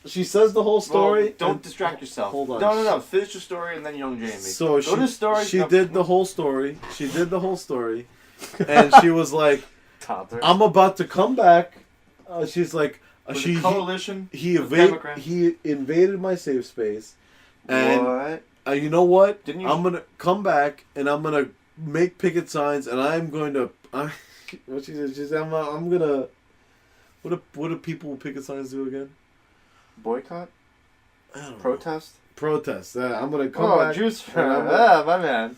S1: the whole story.
S2: Well, don't distract yourself.
S1: Hold on.
S2: No. Finish your story and then young Jamie.
S1: So
S2: Go to the story.
S1: She did the whole story. And she was like, "I'm about to come back." She's like,
S2: "She coalition."
S1: He invaded my safe space, and you know what? I'm gonna come back and I'm gonna make picket signs, and I'm going to. What she said? She said, "I'm gonna." What do people with picket signs do again?
S2: Boycott?
S1: I don't know.
S2: Protest?
S1: Protest. I'm gonna come back.
S2: My man.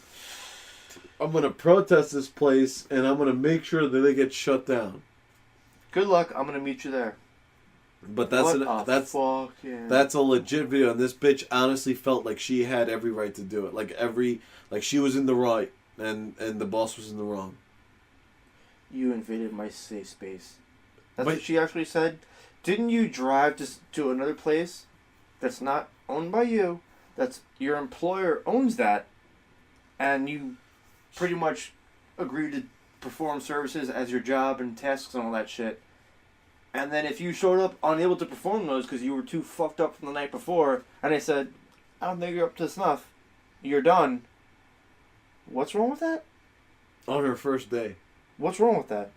S1: I'm gonna protest this place, and I'm gonna make sure that they get shut down.
S2: Good luck. I'm gonna meet you there.
S1: But that's a legit video, and this bitch honestly felt like she had every right to do it. Like she was in the right, and the boss was in the wrong.
S2: You invaded my safe space. That's what she actually said. Didn't you drive to another place that's not owned by you, that's your employer owns that, and you pretty much agreed to perform services as your job and tasks and all that shit. And then if you showed up unable to perform those because you were too fucked up from the night before, and they said, "I don't think you're up to snuff, you're done." What's wrong with that?
S1: On her first day.
S2: What's wrong with that?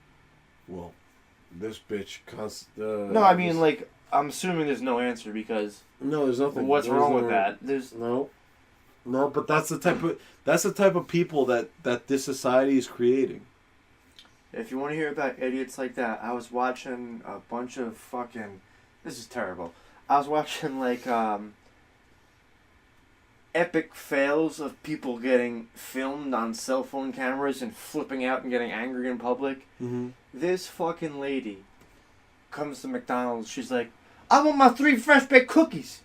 S1: Well, this bitch
S2: no, I mean, like, I'm assuming there's no answer because...
S1: No, there's nothing.
S2: What's wrong with that? There's...
S1: No, but that's the type of people that this society is creating.
S2: If you want to hear about idiots like that, I was watching a bunch of fucking... This is terrible. I was watching, like, epic fails of people getting filmed on cell phone cameras and flipping out and getting angry in public.
S1: Mm-hmm.
S2: This fucking lady comes to McDonald's. She's like, "I want my 3 fresh baked cookies."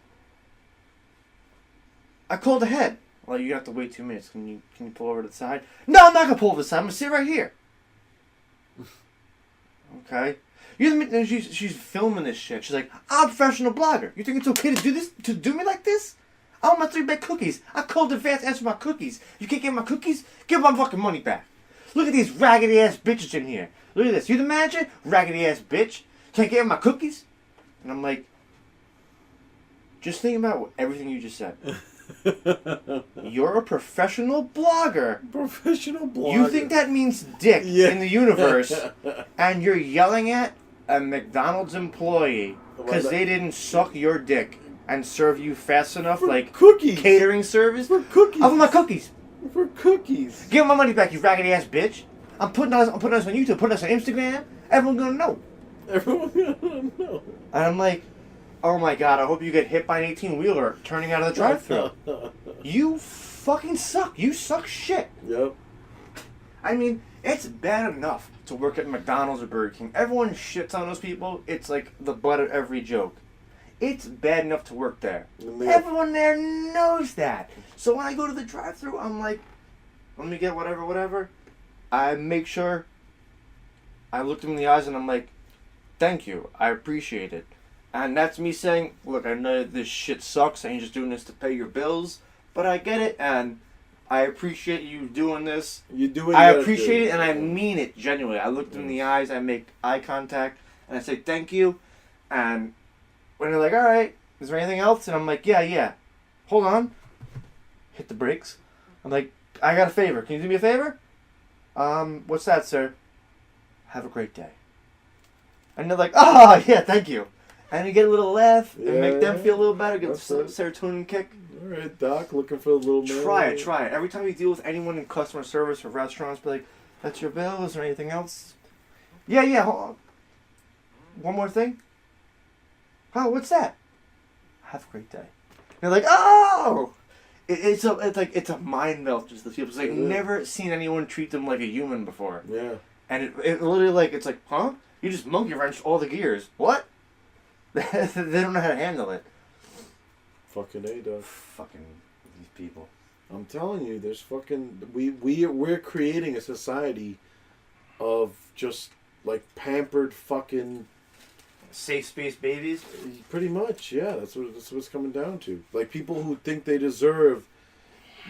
S2: I called ahead. Well, you have to wait 2 minutes. Can you pull over to the side? No, I'm not gonna pull over to the side. I'm gonna sit right here. Okay. She's filming this shit. She's like, "I'm a professional blogger. You think it's okay to do this? To do me like this? I want my 3 baked cookies. I called advance, asked for my cookies. You can't get my cookies? Give my fucking money back. Look at these raggedy ass bitches in here. Look at this. You the manager? Raggedy ass bitch. Can't get my cookies?" And I'm like, just think about everything you just said. You're a professional blogger.
S1: Professional blogger.
S2: You think that means dick in the universe, and you're yelling at a McDonald's employee because they didn't suck your dick and serve you fast enough,
S1: for
S2: like
S1: cookies.
S2: Catering service?
S1: For cookies.
S2: I want my cookies.
S1: For cookies.
S2: Give my money back, you raggedy ass bitch. I'm putting this on YouTube, putting this on Instagram. Everyone's gonna know.
S1: Everyone's gonna know.
S2: And I'm like, oh my God, I hope you get hit by an 18-wheeler turning out of the drive-thru. You fucking suck. You suck shit.
S1: Yep.
S2: I mean, it's bad enough to work at McDonald's or Burger King. Everyone shits on those people. It's like the butt of every joke. It's bad enough to work there. Everyone there knows that. So when I go to the drive-thru, I'm like, let me get whatever. I make sure I look them in the eyes and I'm like, thank you. I appreciate it. And that's me saying, look, I know this shit sucks and you're just doing this to pay your bills, but I get it and I appreciate you doing this.
S1: You do it.
S2: I appreciate it and I mean it genuinely. I look them in the eyes, I make eye contact, and I say thank you. And when they're like, all right, is there anything else? And I'm like, yeah. Hold on. Hit the brakes. I'm like, I got a favor. Can you do me a favor? What's that, sir? Have a great day. And they're like, oh, yeah, thank you. And you get a little laugh and make them feel a little better, get a serotonin kick.
S1: All right, Doc, looking for a little more.
S2: Try it. Every time you deal with anyone in customer service or restaurants, be like, that's your bill? Is there anything else? Yeah, hold on. One more thing? Oh, what's that? Have a great day. And they're like, oh! It's a mind melt just the people. It's like never seen anyone treat them like a human before.
S1: Yeah.
S2: And it literally it's like, huh? You just monkey wrenched all the gears. What? They don't know how to handle it.
S1: Fucking A, dog.
S2: Fucking these people.
S1: I'm telling you, there's fucking we're creating a society of just like pampered fucking
S2: Safe space babies.
S1: pretty much, yeah. That's what it's coming down to. Like people who think they deserve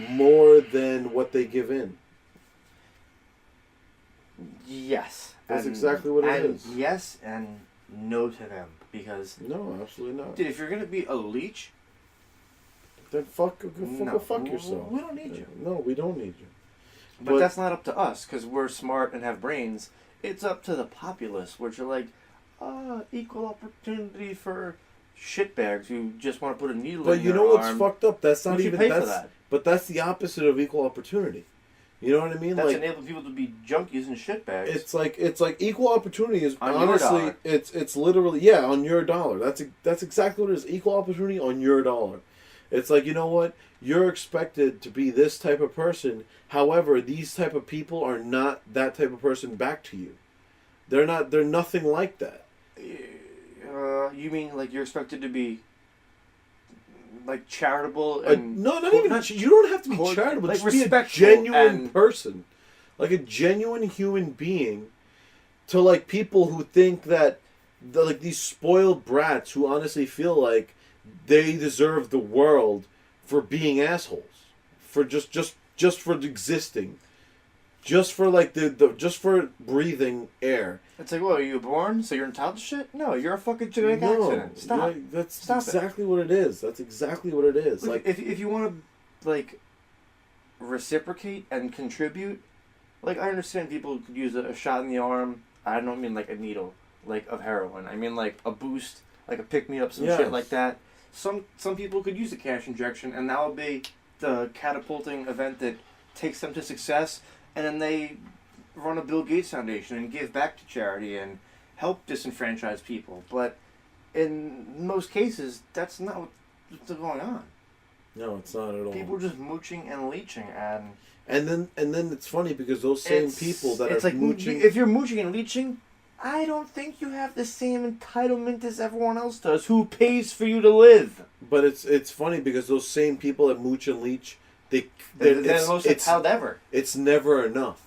S1: more than what they give in.
S2: Yes.
S1: That's exactly what it is.
S2: Yes, and no to them. Because,
S1: No, absolutely not.
S2: dude, if you're going to be a leech,
S1: Then go fuck yourself.
S2: we don't need you.
S1: No, we don't need you.
S2: But that's not up to us, because we're smart and have brains. It's up to the populace, which are like, equal opportunity for shitbags who just want to put a needle in
S1: But you
S2: their
S1: know what's
S2: arm.
S1: fucked up? That's not
S2: We should
S1: even
S2: pay for
S1: that's
S2: that.
S1: but that's the opposite of equal opportunity. You know what I mean?
S2: That's
S1: like
S2: enabling people to be junkies and shitbags.
S1: it's like equal opportunity is
S2: On your
S1: honestly
S2: dollar.
S1: it's literally on your dollar. That's exactly what it is. Equal opportunity on your dollar. It's like, you know what? You're expected to be this type of person. However, these type of people are not that type of person back to you. They're nothing like that.
S2: You mean like you're expected to be like charitable and
S1: No, not even. You don't have to be charitable.
S2: like
S1: Just be a
S2: respectful
S1: genuine
S2: and-
S1: person, like a genuine human being. To like people who think that, like these spoiled brats who honestly feel like they deserve the world for being assholes, for just for existing, just for like just for breathing air.
S2: It's like, well, are you born so you're entitled to shit? No, you're a fucking genetic accident. Stop.
S1: That's
S2: Stop
S1: exactly what it is. That's exactly what it is.
S2: Like, if you want to like reciprocate and contribute, like I understand people could use a shot in the arm. I don't mean like a needle, like of heroin. I mean like a boost, like a pick me up, some shit like that. Some people could use a cash injection, and that will be the catapulting event that takes them to success, and then they run a Bill Gates Foundation and give back to charity and help disenfranchised people. But in most cases, that's not what's going on.
S1: No, it's not at all.
S2: People are just mooching and leeching,
S1: and then it's funny because those same people that
S2: it's
S1: are
S2: like
S1: mooching.
S2: If you're mooching and leeching, I don't think you have the same entitlement as everyone else does. Who pays for you to live?
S1: But it's funny because those same people that mooch and leech, they're
S2: the most entitled ever.
S1: It's never enough.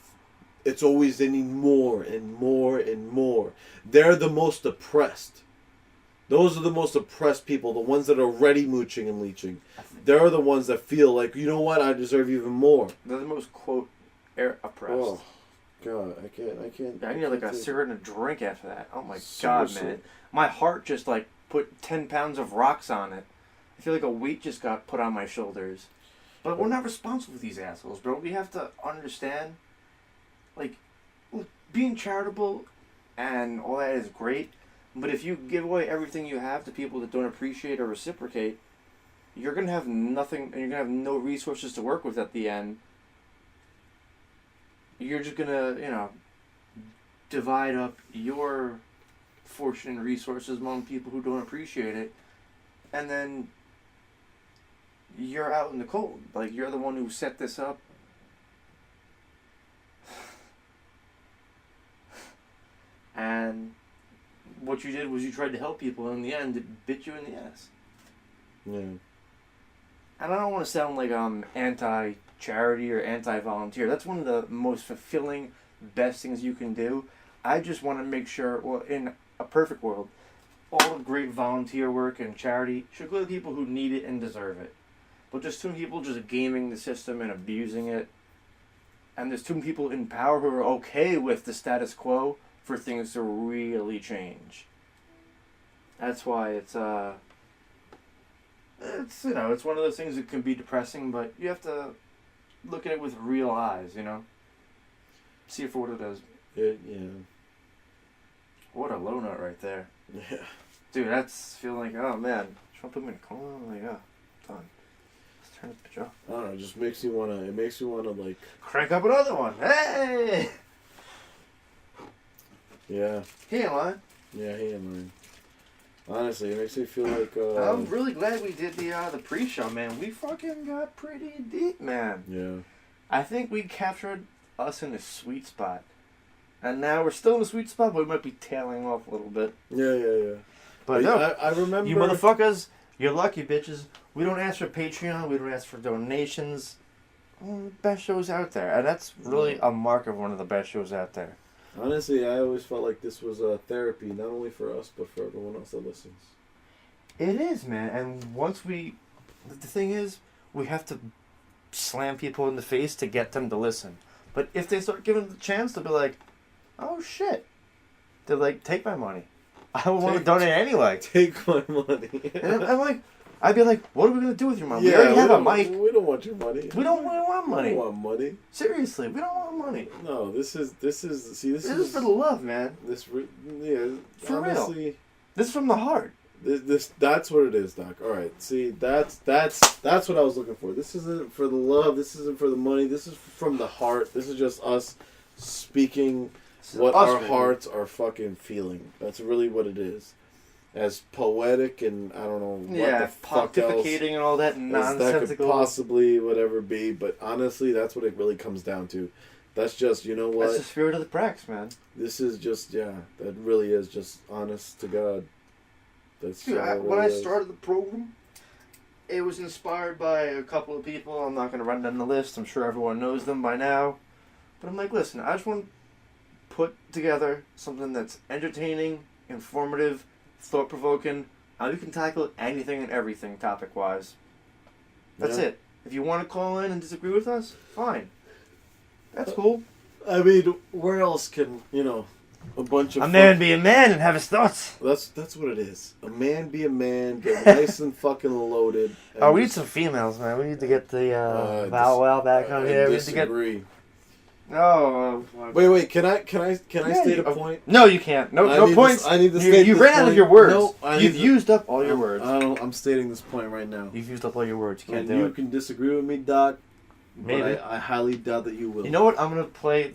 S1: It's always they need more and more and more. They're the most oppressed. Those are the most oppressed people, the ones that are already mooching and leeching. They're the ones that feel like, you know what, I deserve even more.
S2: They're the most, quote, oppressed.
S1: Oh, God, I can't.
S2: I need like a cigarette and a drink after that. Oh my
S1: Seriously.
S2: God, man. My heart just like put 10 pounds of rocks on it. I feel like a weight just got put on my shoulders. But we're not responsible for these assholes, bro. We have to understand, like, look, being charitable and all that is great, but if you give away everything you have to people that don't appreciate or reciprocate, you're going to have nothing, and you're going to have no resources to work with at the end. You're just going to, divide up your fortune and resources among people who don't appreciate it, and then you're out in the cold. Like, you're the one who set this up. And what you did was you tried to help people, and in the end, it bit you in the ass.
S1: Yeah.
S2: And I don't want to sound like I'm anti-charity or anti-volunteer. That's one of the most fulfilling, best things you can do. I just want to make sure, well, in a perfect world, all the great volunteer work and charity should go to people who need it and deserve it. But there's too many people just gaming the system and abusing it. And there's too many people in power who are okay with the status quo for things to really change. That's why it's it's one of those things that can be depressing, but you have to look at it with real eyes, See it for what it is.
S1: Yeah.
S2: What a low note right there.
S1: Yeah.
S2: Dude, that's feeling like, oh man, should I put me in a coma? I'm like, oh, done. Let's turn this bitch off.
S1: I don't know. It just makes me wanna. It makes me wanna like.
S2: Crank up another one. Hey!
S1: Yeah.
S2: He ain't lying.
S1: Yeah, he ain't lying. Honestly, it makes me feel like.
S2: I'm really glad we did the pre-show, man. We fucking got pretty deep, man.
S1: Yeah.
S2: I think we captured us in a sweet spot. And now we're still in a sweet spot, but we might be tailing off a little bit.
S1: Yeah.
S2: But
S1: no,
S2: no,
S1: I remember.
S2: you motherfuckers, you're lucky, bitches. We don't ask for Patreon. We don't ask for donations. one of the best shows out there, and that's really a mark of one of the best shows out there.
S1: Honestly, I always felt like this was a therapy, not only for us, but for everyone else that listens.
S2: It is, man, and once the thing is, we have to slam people in the face to get them to listen. But if they start giving them the chance, they'll be like, oh shit. They're like, take my money. I would want to donate anyway.
S1: Take my money.
S2: And I'm like, I'd be like, what are we going to do with your money? We already have a mic.
S1: We don't want your money.
S2: We don't want money.
S1: We don't want money.
S2: Seriously, we don't want money.
S1: No, this is
S2: This is for the love, man.
S1: Yeah,
S2: For
S1: honestly,
S2: real. This is from the heart.
S1: That's what it is, Doc. All right, see, that's what I was looking for. This isn't for the love. This isn't for the money. This is from the heart. This is just us speaking what our hearts are fucking feeling. That's really what it is. As poetic and I don't know what the fuck else
S2: pontificating and all that nonsensical.
S1: that could possibly whatever be, but honestly, that's what it really comes down to. That's just, you know what?
S2: That's the spirit of the Prax, man.
S1: This is just, that really is just honest to God. That's
S2: Dude,
S1: really
S2: when I
S1: is.
S2: started the program, it was inspired by a couple of people. I'm not going to run down the list. I'm sure everyone knows them by now. But I'm like, listen, I just want to put together something that's entertaining, informative, thought-provoking, how you can tackle anything and everything topic-wise. That's it. If you want to call in and disagree with us, fine. That's cool.
S1: I mean, where else can, a bunch of...
S2: A man be a man and have his thoughts.
S1: That's what it is. A man be a man, get nice and fucking loaded.
S2: Oh, we need some females, man. We need to get the Bow Wow back on here. We need to get... No.
S1: Wait. Can I state a point?
S2: No, you can't. No points.
S1: I need to state
S2: you
S1: this
S2: ran out
S1: point.
S2: of your words.
S1: No,
S2: You've used up all your words.
S1: I'm stating this point right now.
S2: You've used up all your words. You can't
S1: and
S2: do
S1: you
S2: it.
S1: can disagree with me, Doc.
S2: Maybe.
S1: But I highly doubt that you will.
S2: You know what? I'm going to play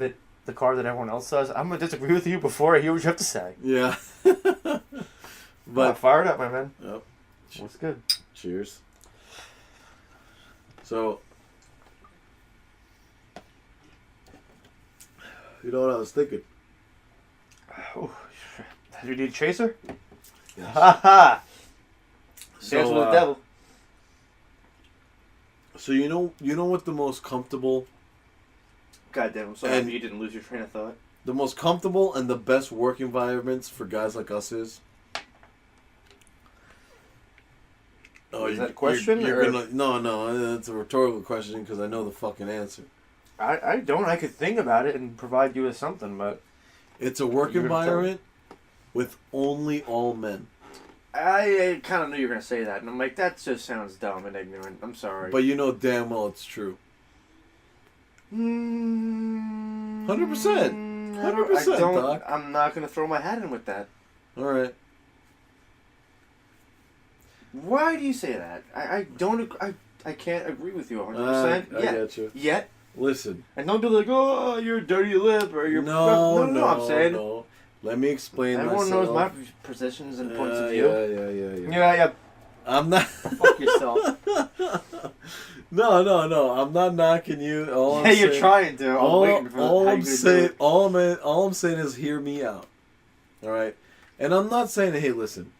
S2: the card that everyone else does. I'm going to disagree with you before I hear what you have to say.
S1: Yeah.
S2: But fire it up, my man.
S1: Yep.
S2: What's good?
S1: Cheers. So, you know what I was thinking?
S2: Oh, do you need a chaser?
S1: Yes.
S2: Ha ha!
S1: So,
S2: Dance with the devil.
S1: So you know what the most comfortable...
S2: God damn, I'm sorry if you didn't lose your train of thought.
S1: The most comfortable and the best work environments for guys like us is... Oh,
S2: is that a question?
S1: No, it's a rhetorical question because I know the fucking answer.
S2: I don't. I could think about it and provide you with something, but...
S1: It's a work environment with only all men.
S2: I kind of knew you were going to say that, and I'm like, that just sounds dumb and ignorant. I'm sorry.
S1: But you know damn well it's true. 100%. 100%, Doc.
S2: I'm not going to throw my hat in with that.
S1: All right.
S2: Why do you say that? I can't agree with you 100%.
S1: I get you.
S2: Yet.
S1: Listen.
S2: And don't be like, oh, you're a dirty lip, or you're...
S1: No,
S2: I'm saying...
S1: No. Let me explain
S2: Everyone
S1: myself.
S2: knows my positions and points of view.
S1: Yeah. I'm not...
S2: Fuck yourself.
S1: No. I'm not knocking you.
S2: You're trying to.
S1: All I'm saying is hear me out. All right? And I'm not saying, hey, listen.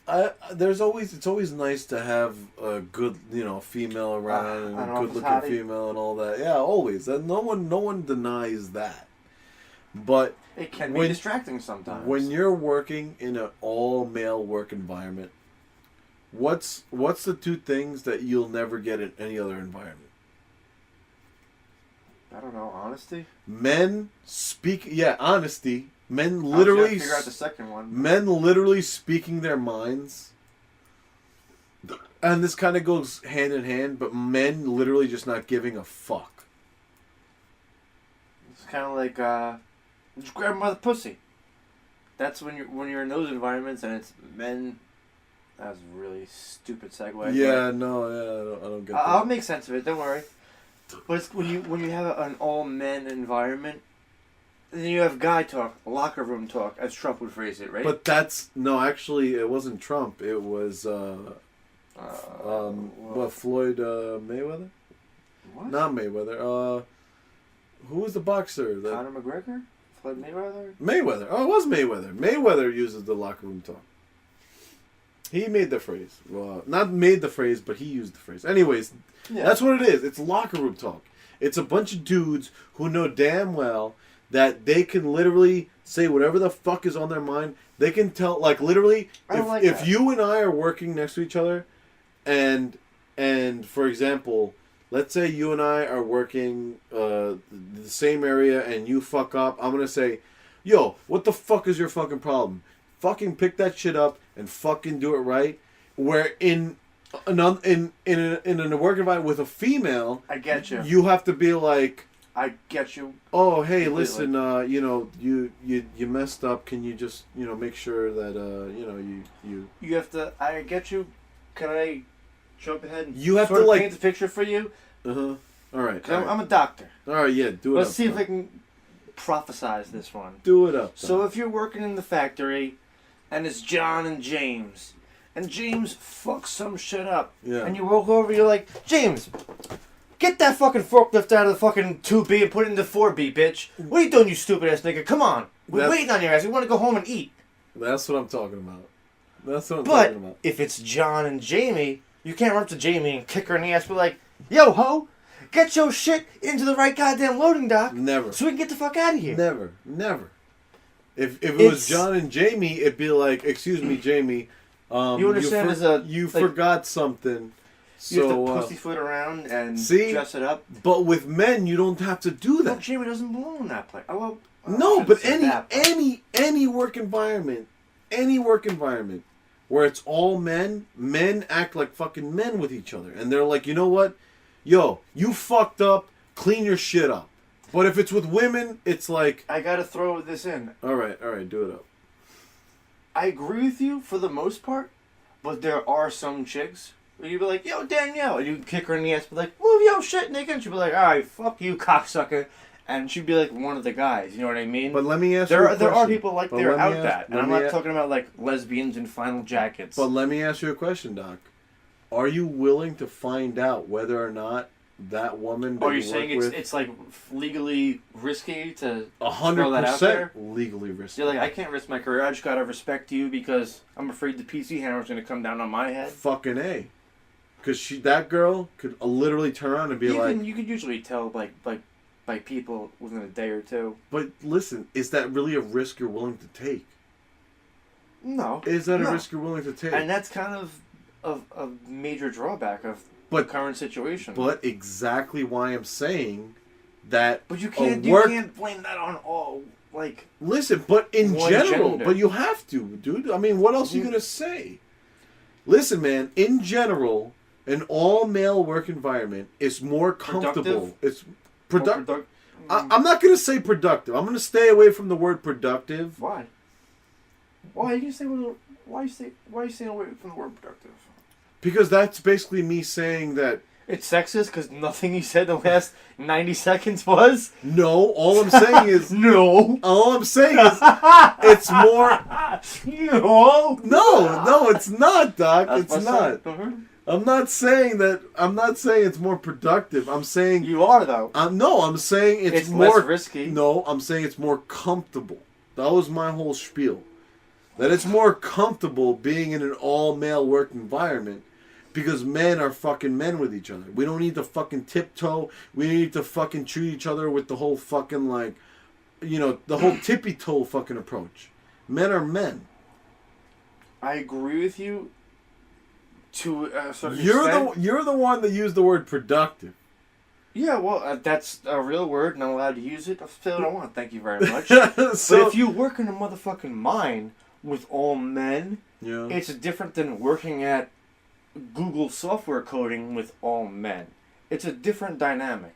S1: It's always nice to have a good, female around and a good-looking female and all that. Yeah, always. And no one denies that. But
S2: it can be distracting sometimes.
S1: When you're working in an all-male work environment, what's the two things that you'll never get in any other environment?
S2: I don't know. Honesty?
S1: Men speak... Yeah, honesty. Men literally...
S2: figure out the second one.
S1: Men literally speaking their minds. And this kind of goes hand in hand, but men literally just not giving a fuck.
S2: It's kind of like... just grab him by the pussy. That's when you're in those environments and it's men. That was a really stupid segue.
S1: Yeah, I don't get that.
S2: I'll make sense of it. Don't worry. But it's when you have an all men environment, then you have guy talk, locker room talk, as Trump would phrase it, right?
S1: But actually, it wasn't Trump. It was Floyd Mayweather.
S2: What?
S1: Not Mayweather. Who was the boxer?
S2: Conor McGregor? Floyd Mayweather?
S1: Mayweather. Oh, it was Mayweather. Mayweather uses the locker room talk. He made the phrase. Well, not made the phrase, but he used the phrase. Anyways,
S2: Yeah.
S1: that's what it is. It's locker room talk. It's a bunch of dudes who know damn well that they can literally say whatever the fuck is on their mind. They can tell, like, literally, if you and I are working next to each other, and for example, let's say you and I are working the same area and you fuck up, I'm going to say, yo, what the fuck is your fucking problem? Fucking pick that shit up and fucking do it right. Where in a work environment with a female,
S2: I get you.
S1: You have to be like,
S2: I get you.
S1: oh, hey,
S2: completely.
S1: listen, you messed up. Can you just, make sure that,
S2: You have to. I get you. Can I jump ahead and
S1: You have
S2: sort
S1: to,
S2: of
S1: like-
S2: paint the picture for you?
S1: Uh-huh. All right.
S2: 'Cause I'm a doctor.
S1: All right, yeah, do it
S2: Let's
S1: up.
S2: see if
S1: Doc.
S2: I can prophesize this one.
S1: Do it up.
S2: So
S1: Doc.
S2: if you're working in the factory, and it's John and James, and James fucks some shit up,
S1: Yeah.
S2: and you walk over, you're like, James, get that fucking forklift out of the fucking 2B and put it into 4B, bitch. What are you doing, you stupid ass nigga? Come on. We're waiting on your ass. We want to go home and eat.
S1: That's what I'm talking about. That's what I'm
S2: But
S1: talking about.
S2: if it's John and Jamie, you can't run up to Jamie and kick her in the ass. Be like, yo, ho, get your shit into the right goddamn loading dock.
S1: Never.
S2: So we can get the fuck out of here.
S1: Never. If it was John and Jamie, it'd be like, excuse me, Jamie.
S2: You understand
S1: you forgot something.
S2: You
S1: So,
S2: have to pussyfoot around and
S1: see?
S2: dress it up.
S1: But with men, you don't have to do
S2: No,
S1: that.
S2: Jamie doesn't belong in that place. Oh, well, I
S1: No,
S2: shouldn't
S1: but
S2: say that, but-
S1: any work environment where it's all men act like fucking men with each other, and they're like, you know what, yo, you fucked up, clean your shit up. But if it's with women, it's like,
S2: I gotta throw this in.
S1: all right, do it up.
S2: I agree with you for the most part, but there are some chicks where you be like, yo, Danielle, and you can kick her in the ass, be like, move your shit, nigga, and she'd be like, all right, fuck you, cocksucker, and she'd be like one of the guys, you know what I mean?
S1: But let me ask you a question.
S2: There are people like
S1: But
S2: they're
S1: let me
S2: out that, and I'm not talking about like lesbians in flannel jackets.
S1: But let me ask you a question, Doc. Are you willing to find out whether or not that woman that
S2: are you
S1: you
S2: saying
S1: work with,
S2: it's like legally risky to
S1: 100% legally risky?
S2: You're like, I can't risk my career. I just gotta respect you because I'm afraid the PC hammer's gonna come down on my head.
S1: Fucking A. Because that girl could literally turn around and be like...
S2: You can usually tell by people within a day or two.
S1: But listen, is that really a risk you're willing to take?
S2: No.
S1: Is that
S2: No.
S1: a risk you're willing to take?
S2: And that's kind of a major drawback of the current situation.
S1: But exactly why I'm saying that...
S2: But you can't blame that on all, like...
S1: Listen, but in
S2: one
S1: general,
S2: gender.
S1: but you have to, dude. I mean, what else are you going to say? Listen, man, in general, an all-male work environment is more comfortable.
S2: Productive?
S1: It's productive. I'm not going to say productive. I'm going to stay away from the word productive.
S2: Why? Why are you saying away from the word productive?
S1: Because that's basically me saying that...
S2: It's sexist because nothing you said the last 90 seconds was?
S1: No, all I'm saying is...
S2: No.
S1: All I'm saying is it's more... No, it's not, Doc. It's not. I'm not saying it's more productive. I'm saying...
S2: You are, though.
S1: I'm saying it's more...
S2: less risky.
S1: No, I'm saying it's more comfortable. That was my whole spiel. That it's more comfortable being in an all-male work environment because men are fucking men with each other. We don't need to fucking tiptoe. We need to fucking treat each other with the whole fucking, like, the whole tippy-toe fucking approach. Men are men.
S2: I agree with you to a certain extent.
S1: You're the one that used the word productive.
S2: Yeah, well, that's a real word, and I'm allowed to use it. I'll say what I want, thank you very much.
S1: So,
S2: but if you work in a motherfucking mine with all men,
S1: yeah.
S2: it's different than working at Google software coding with all men. It's a different dynamic.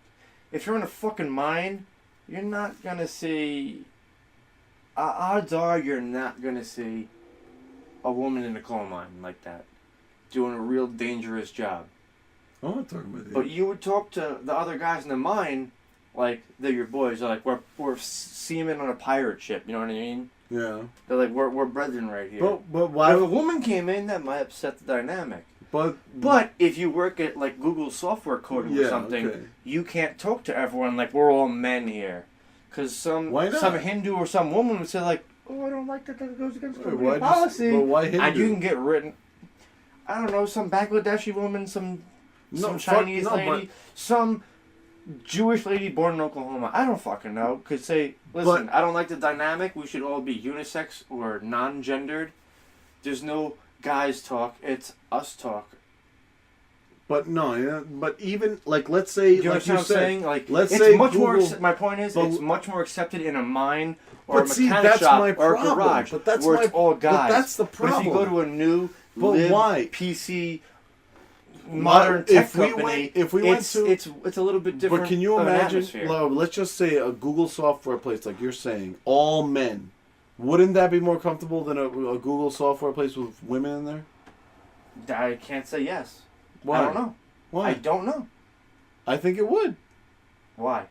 S2: If you're in a fucking mine, you're not going to see... odds are you're not going to see a woman in a coal mine like that doing a real dangerous job.
S1: I'm not talking about that.
S2: But you would talk to the other guys in the mine like they're your boys. They're like, we're seamen on a pirate ship, you know what I mean?
S1: Yeah.
S2: They're like, we're brethren right here.
S1: But why...
S2: If a woman came in, that might upset the dynamic.
S1: But
S2: if you work at like Google software coding or something,
S1: okay.
S2: you can't talk to everyone like we're all men here. Because some Hindu or some woman would say like, oh, I don't like that goes against company policy.
S1: But why Hindu?
S2: And you can get written... I don't know, some Bangladeshi woman, some Chinese lady,
S1: but,
S2: some Jewish lady born in Oklahoma. I don't fucking know. Could say, listen, I don't like the dynamic. We should all be unisex or non-gendered. There's no guys talk. It's us talk.
S1: But no, yeah, but even like let's say,
S2: you know
S1: like
S2: what I'm saying?
S1: Like let's
S2: it's
S1: say
S2: much
S1: Google,
S2: more. My point is, it's much more accepted in a mine or a mechanic
S1: that's
S2: shop
S1: my
S2: or a
S1: problem.
S2: garage
S1: But that's
S2: where it's all guys.
S1: But that's the problem.
S2: But if you go to a new
S1: why?
S2: PC modern tech company,
S1: if we went to,
S2: it's a little bit different.
S1: But can you imagine?
S2: Well,
S1: let's just say a Google software place, like you're saying, all men. Wouldn't that be more comfortable than a Google software place with women in there?
S2: I can't say yes.
S1: Why?
S2: I don't know.
S1: Why?
S2: I don't know.
S1: I think it would.
S2: Why?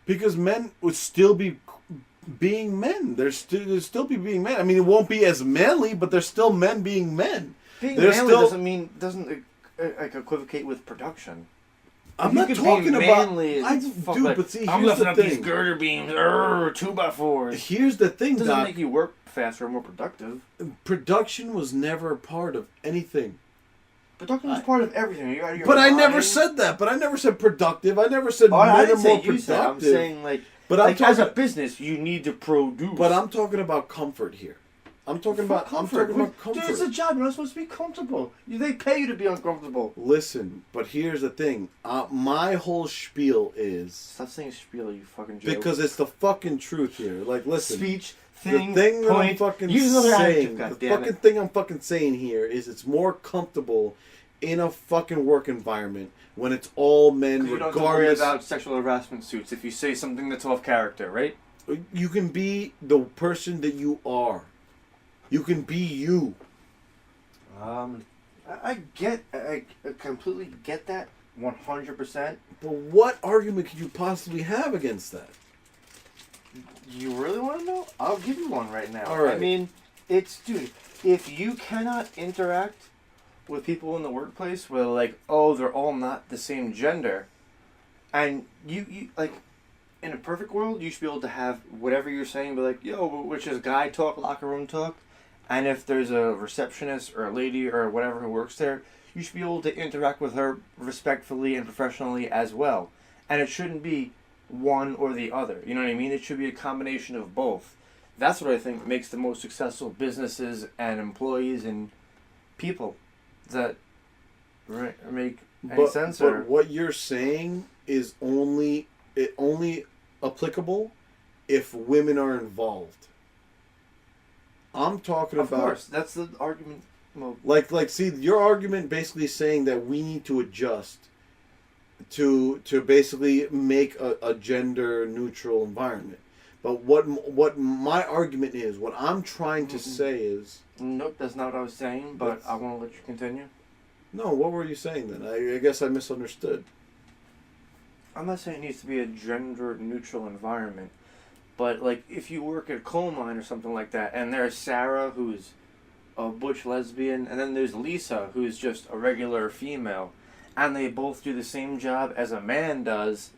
S1: Because men would still be being men. They'd still be being men. I mean, it won't be as manly, but they're still men being men.
S2: Being manly doesn't equivocate with production.
S1: I'm not talking about.
S2: But see, I'm lifting up these girder beams, 2x4s.
S1: Here's the thing,
S2: Doesn't make you work faster or more productive.
S1: Production was never a part of anything.
S2: Production was part of everything. You're out of your
S1: but
S2: mind.
S1: I never said that. But I never said productive. I never said men are more productive.
S2: I'm saying as a business, you need to produce.
S1: But I'm talking about comfort here. I'm talking about comfort.
S2: Dude, it's a job. You're not supposed to be comfortable. They pay you to be uncomfortable.
S1: Listen, but here's the thing. My whole spiel is...
S2: Stop saying spiel, you fucking joke.
S1: Because it's the fucking truth here. Like, listen.
S2: Speech,
S1: thing, the thing
S2: point.
S1: That I'm fucking saying, the fucking thing I'm fucking saying here is it's more comfortable in a fucking work environment when it's all men, regardless.
S2: You don't have to worry about sexual harassment suits if you say something that's off character, right?
S1: You can be the person that you are. You can be you.
S2: I completely get that, 100%.
S1: But what argument could you possibly have against that?
S2: You really want to know? I'll give you one right now.
S1: All right.
S2: I mean, dude, if you cannot interact with people in the workplace where they're all not the same gender, and you in a perfect world, you should be able to have whatever you're saying, but which is guy talk, locker room talk. And if there's a receptionist or a lady or whatever who works there, you should be able to interact with her respectfully and professionally as well. And it shouldn't be one or the other. You know what I mean? It should be a combination of both. That's what I think makes the most successful businesses and employees and people. Does that make any sense?
S1: But what you're saying is only applicable if women are involved. I'm talking about... Of
S2: course, that's the argument. Well,
S1: see, your argument basically saying that we need to adjust to basically make a gender-neutral environment. But what my argument is, what I'm trying to say is...
S2: Nope, that's not what I was saying, but I want to let you continue.
S1: No, what were you saying then? I guess I misunderstood.
S2: I'm not saying it needs to be a gender-neutral environment. But, if you work at a coal mine or something like that, and there's Sarah, who's a butch lesbian, and then there's Lisa, who's just a regular female, and they both do the same job as a man does,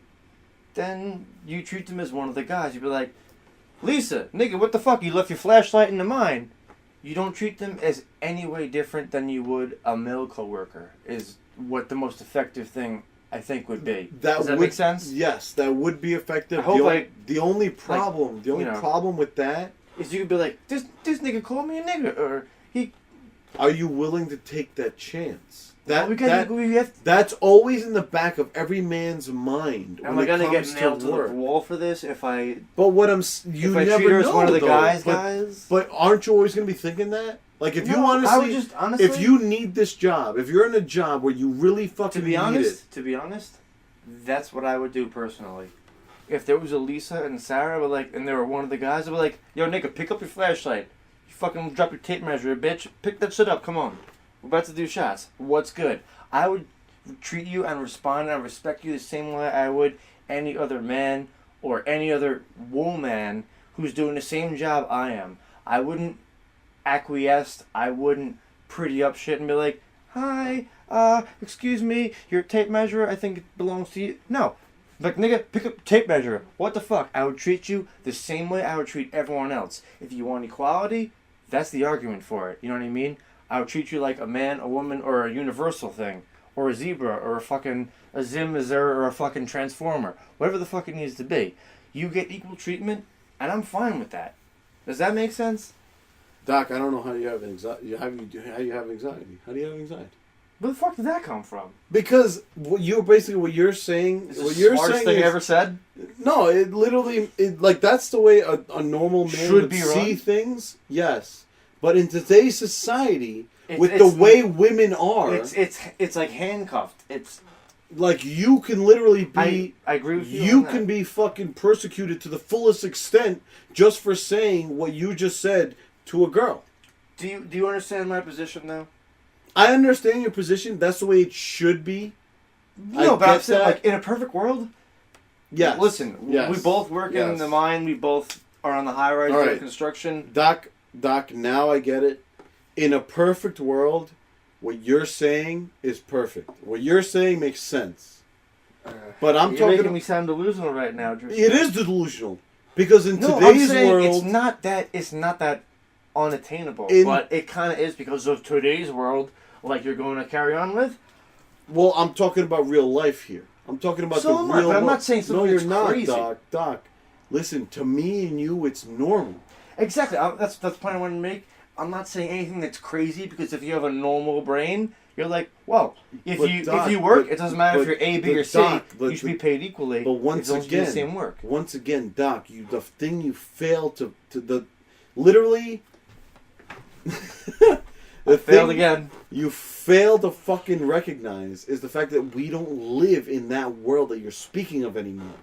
S2: then you treat them as one of the guys. You'd be like, Lisa, nigga, what the fuck? You left your flashlight in the mine. You don't treat them as any way different than you would a male coworker, is what the most effective thing I think would be. Does that make sense?
S1: Yes, that would be effective. The only problem with that
S2: is you could be like, this nigga called me a nigga, or he.
S1: Are you willing to take that chance?
S2: That's
S1: always in the back of every man's mind.
S2: Am I gonna get nailed to the wall for this if I?
S1: But what I'm you never
S2: treat her as
S1: know,
S2: one of the
S1: though.
S2: guys.
S1: But aren't you always gonna be thinking that? If you honestly, if you need this job, if you're in a job where you really fucking need it.
S2: To be honest, that's what I would do personally. If there was a Lisa and Sarah, and they were one of the guys, I'd be like, yo, nigga, pick up your flashlight. You fucking drop your tape measure, bitch. Pick that shit up, come on. We're about to do shots. What's good? I would treat you and respond and respect you the same way I would any other man or any other woman who's doing the same job I am. I wouldn't acquiesce. I wouldn't pretty up shit and be like, hi, excuse me, your tape measure, I think it belongs to you. No. Nigga, pick up tape measure. What the fuck? I would treat you the same way I would treat everyone else. If you want equality, that's the argument for it. You know what I mean? I would treat you like a man, a woman, or a universal thing, or a zebra, or a Zim, a Zer, or a fucking transformer, whatever the fuck it needs to be. You get equal treatment, and I'm fine with that. Does that make sense?
S1: Doc, I don't know how you have anxiety. How you have anxiety? How do you have anxiety?
S2: Where the fuck did that come from?
S1: Because what you're saying,
S2: Is this the smartest thing I ever said?
S1: No, it literally, like that's the way a normal man
S2: Should
S1: would see
S2: run?
S1: things. Yes, but in today's society, with
S2: it's
S1: the way women are,
S2: it's like handcuffed. It's
S1: like you can literally be.
S2: I agree with you.
S1: You
S2: on
S1: can
S2: that.
S1: be fucking persecuted to the fullest extent just for saying what you just said to a girl.
S2: Do you understand my position though?
S1: I understand your position. That's the way it should be.
S2: No, but I'm saying, like, in a perfect world,
S1: yes.
S2: Listen,
S1: Yes.
S2: we both work in the mine. We both are on the high rise
S1: All
S2: of
S1: right.
S2: construction.
S1: Doc, now I get it. In a perfect world, what you're saying is perfect. What you're saying makes sense. But I'm
S2: You're
S1: talking.
S2: making me sound delusional right now, Drew.
S1: It is delusional because in
S2: No, I'm
S1: today's
S2: saying
S1: world,
S2: it's not that unattainable,
S1: In-
S2: but it kind of is because of today's world, like you're going to carry on with.
S1: well, I'm talking about real life here. I'm talking about
S2: So
S1: the
S2: am I,
S1: real.
S2: but I'm
S1: world.
S2: not saying something
S1: No, you're
S2: that's
S1: not,
S2: crazy.
S1: Doc. Doc, listen to me and you. It's normal.
S2: Exactly. That's the point I wanted to make. I'm not saying anything that's crazy because if you have a normal brain, you're like, well, if you work, it doesn't matter if you're A, B, or C. You should be paid equally.
S1: But once
S2: as long as you do
S1: again,
S2: the same work.
S1: Once again, Doc, the thing you fail to literally.
S2: Failed again.
S1: You fail to fucking recognize is the fact that we don't live in that world that you're speaking of anymore.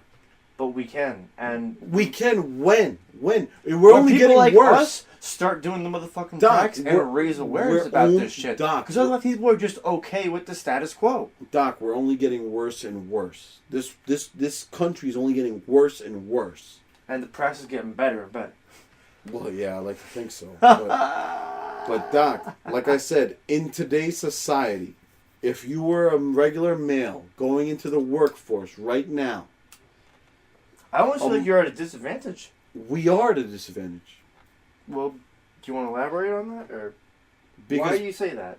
S2: But we can, and
S1: we can when we're
S2: when
S1: only
S2: people
S1: getting
S2: like
S1: worse.
S2: us start doing the motherfucking
S1: Doc,
S2: facts and raise awareness about this shit. Because otherwise people are just okay with the status quo.
S1: Doc, we're only getting worse and worse. This country is only getting worse and worse.
S2: And the press is getting better and better.
S1: Well, yeah, I like to think so. But Doc, like I said, in today's society, if you were a regular male going into the workforce right now,
S2: I almost feel like you're at a disadvantage.
S1: we are at a disadvantage.
S2: Well, do you want to elaborate on that, or
S1: Because,
S2: why do you say that?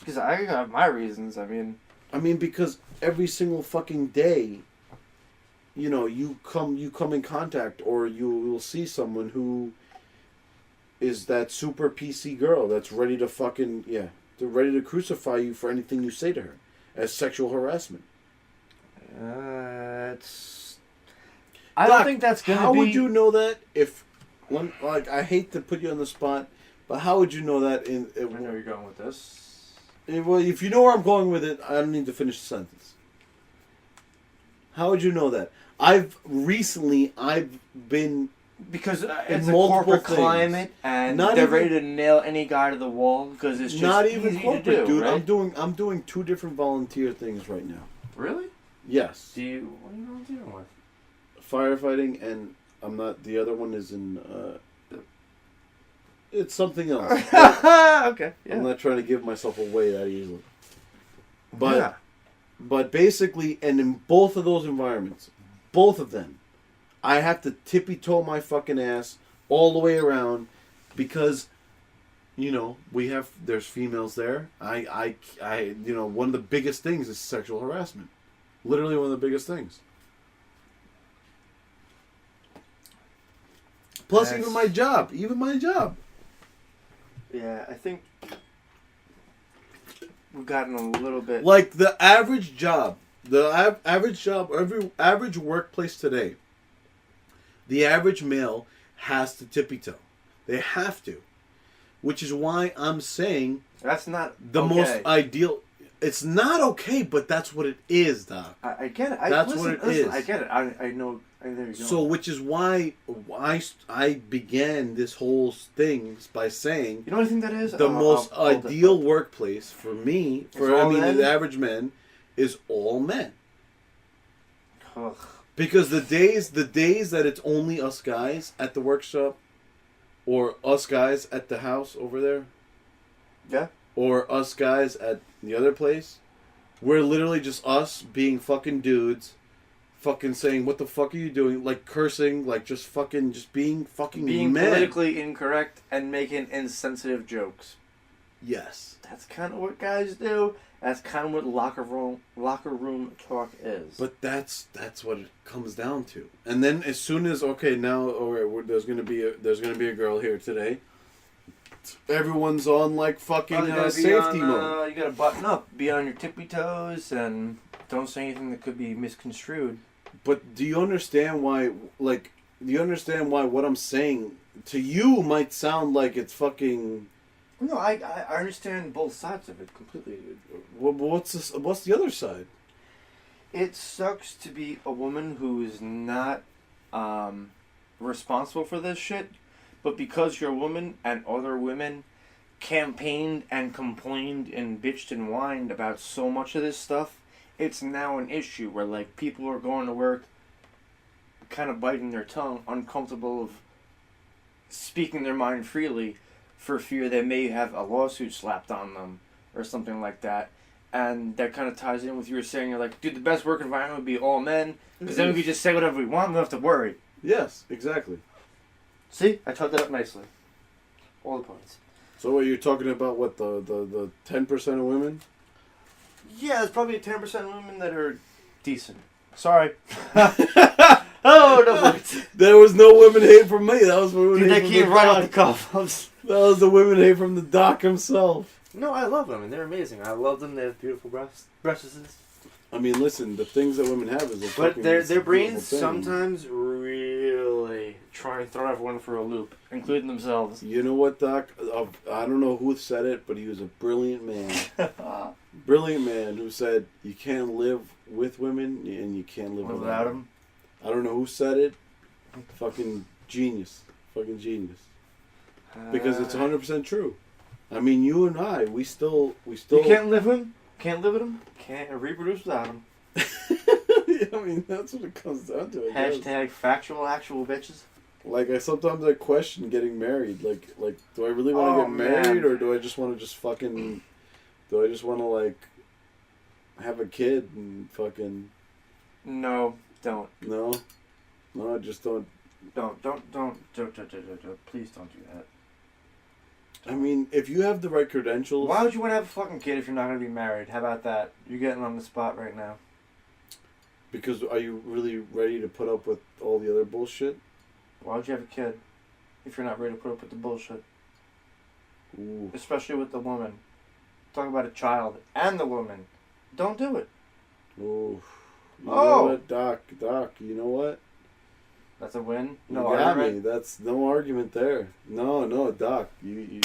S2: Because I got my reasons. I mean,
S1: because every single fucking day, you come in contact, or you will see someone who is that super PC girl that's ready to fucking they're ready to crucify you for anything you say to her as sexual harassment.
S2: I don't think that's gonna
S1: How
S2: be.
S1: would you know that if, I hate to put you on the spot, but how would you know that
S2: I know you're going with this.
S1: well, if you know where I'm going with it, I don't need to finish the sentence. How would you know that? I've been
S2: Because
S1: in
S2: it's a
S1: multiple
S2: corporate
S1: things.
S2: climate, and
S1: Not
S2: they're
S1: even-
S2: ready to nail any guy to the wall because it's just
S1: not even
S2: easy
S1: corporate,
S2: to do,
S1: dude.
S2: right?
S1: I'm doing 2 different volunteer things right now.
S2: Really?
S1: Yes,
S2: What are you volunteering with?
S1: firefighting, and I'm not. The other one is in. It's something else.
S2: Okay. Yeah.
S1: I'm not trying to give myself away that easily. But
S2: Yeah.
S1: but basically, and in both of those environments, both of them, I have to tippy-toe my fucking ass all the way around because, there's females there. I one of the biggest things is sexual harassment. Literally one of the biggest things. Plus, even my job.
S2: Yeah, I think we've gotten a little bit.
S1: Like the average job, every average workplace today, the average male has to tippy-toe. They have to. Which is why I'm saying
S2: That's not
S1: the most ideal. It's not okay, but that's what it is, Doc.
S2: I get it.
S1: That's what it is.
S2: I get it. I know. I know you're going.
S1: So, which is why I began this whole thing by saying
S2: You know what I think that is?
S1: the most ideal workplace for me, the average man, is all men.
S2: Ugh.
S1: Because the days that it's only us guys at the workshop, or us guys at the house over there,
S2: Yeah.
S1: or us guys at the other place, we're literally just us being fucking dudes, fucking saying, what the fuck are you doing? Like cursing, like just being fucking
S2: Being
S1: men.
S2: politically incorrect and making insensitive jokes.
S1: Yes.
S2: That's kind of what guys do. That's kind of what locker room talk is.
S1: But that's what it comes down to. And then as soon as there's gonna be a girl here today. Everyone's on like fucking safety mode.
S2: You gotta button up, be on your tippy toes, and don't say anything that could be misconstrued.
S1: But do you understand why? Like, do you understand why what I'm saying to you might sound like it's fucking?
S2: No, I understand both sides of it completely.
S1: What's the other side?
S2: It sucks to be a woman who is not responsible for this shit, but because you're a woman and other women campaigned and complained and bitched and whined about so much of this stuff, it's now an issue where like people are going to work kind of biting their tongue, uncomfortable of speaking their mind freely for fear they may have a lawsuit slapped on them or something like that. And that kind of ties in with you were saying, you're like, dude, the best work environment would be all men, because then we could just say whatever we want, we don't have to worry.
S1: Yes, exactly.
S2: See? I told that up nicely. All the points.
S1: So what, you're talking about what, the 10% of women?
S2: Yeah, there's probably 10% of women that are decent. Sorry. Oh, no points.
S1: There was no women hate from me. That was women
S2: Dude,
S1: hate
S2: that
S1: from
S2: came
S1: the
S2: right
S1: doc.
S2: off the cuff.
S1: That was the women hate from the doc himself.
S2: No, I love women. They're amazing. I love them. They have beautiful breasts.
S1: I mean, listen, the things that women have is a
S2: But
S1: fucking
S2: their brains
S1: beautiful thing.
S2: sometimes really try and throw everyone for a loop, including themselves.
S1: You know what, Doc? I don't know who said it, but he was a brilliant man. Brilliant man who said, you can't live with women and you can't live without them. I don't know who said it. Fucking genius. Fucking genius. Because it's 100% true. I mean, you and I, we still.
S2: You can't live with him. Can't live with him. Can't reproduce without him.
S1: Yeah, I mean, that's what it comes down to.
S2: Hashtag factual actual bitches.
S1: Like, sometimes I question getting married. Like, do I really want to get married, or do I just want to do I just want to, like, have a kid and fucking...
S2: No, don't.
S1: No? No, I just don't.
S2: Don't. Please don't do that.
S1: I mean, if you have the right credentials...
S2: Why would you want to have a fucking kid if you're not going to be married? How about that? You're getting on the spot right now.
S1: Because are you really ready to put up with all the other bullshit?
S2: Why would you have a kid if you're not ready to put up with the bullshit?
S1: Ooh.
S2: Especially with the woman. Talk about a child and the woman. Don't do it.
S1: Ooh. You know what, Doc, you know what?
S2: That's a win?
S1: No argument. Me. That's no argument there. No, Doc. You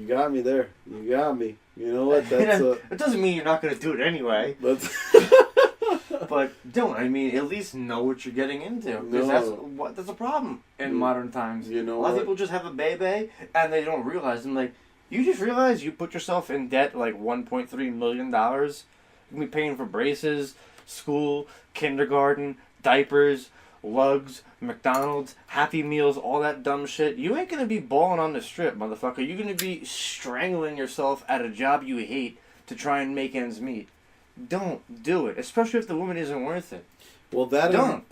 S1: got me there. You got me. You know what? That's
S2: it doesn't mean you're not going to do it anyway.
S1: That's
S2: but don't. I mean, at least know what you're getting into. Because that's a problem in modern times.
S1: You know
S2: a lot of people just have a baby and they don't realize. I'm like, you just realize you put yourself in debt like $1.3 million? You're going to be paying for braces, school, kindergarten, diapers, lugs, McDonald's, Happy Meals, all that dumb shit. You ain't going to be balling on the strip, motherfucker. You're going to be strangling yourself at a job you hate to try and make ends meet. Don't do it, especially if the woman isn't worth it.
S1: Well, that I don't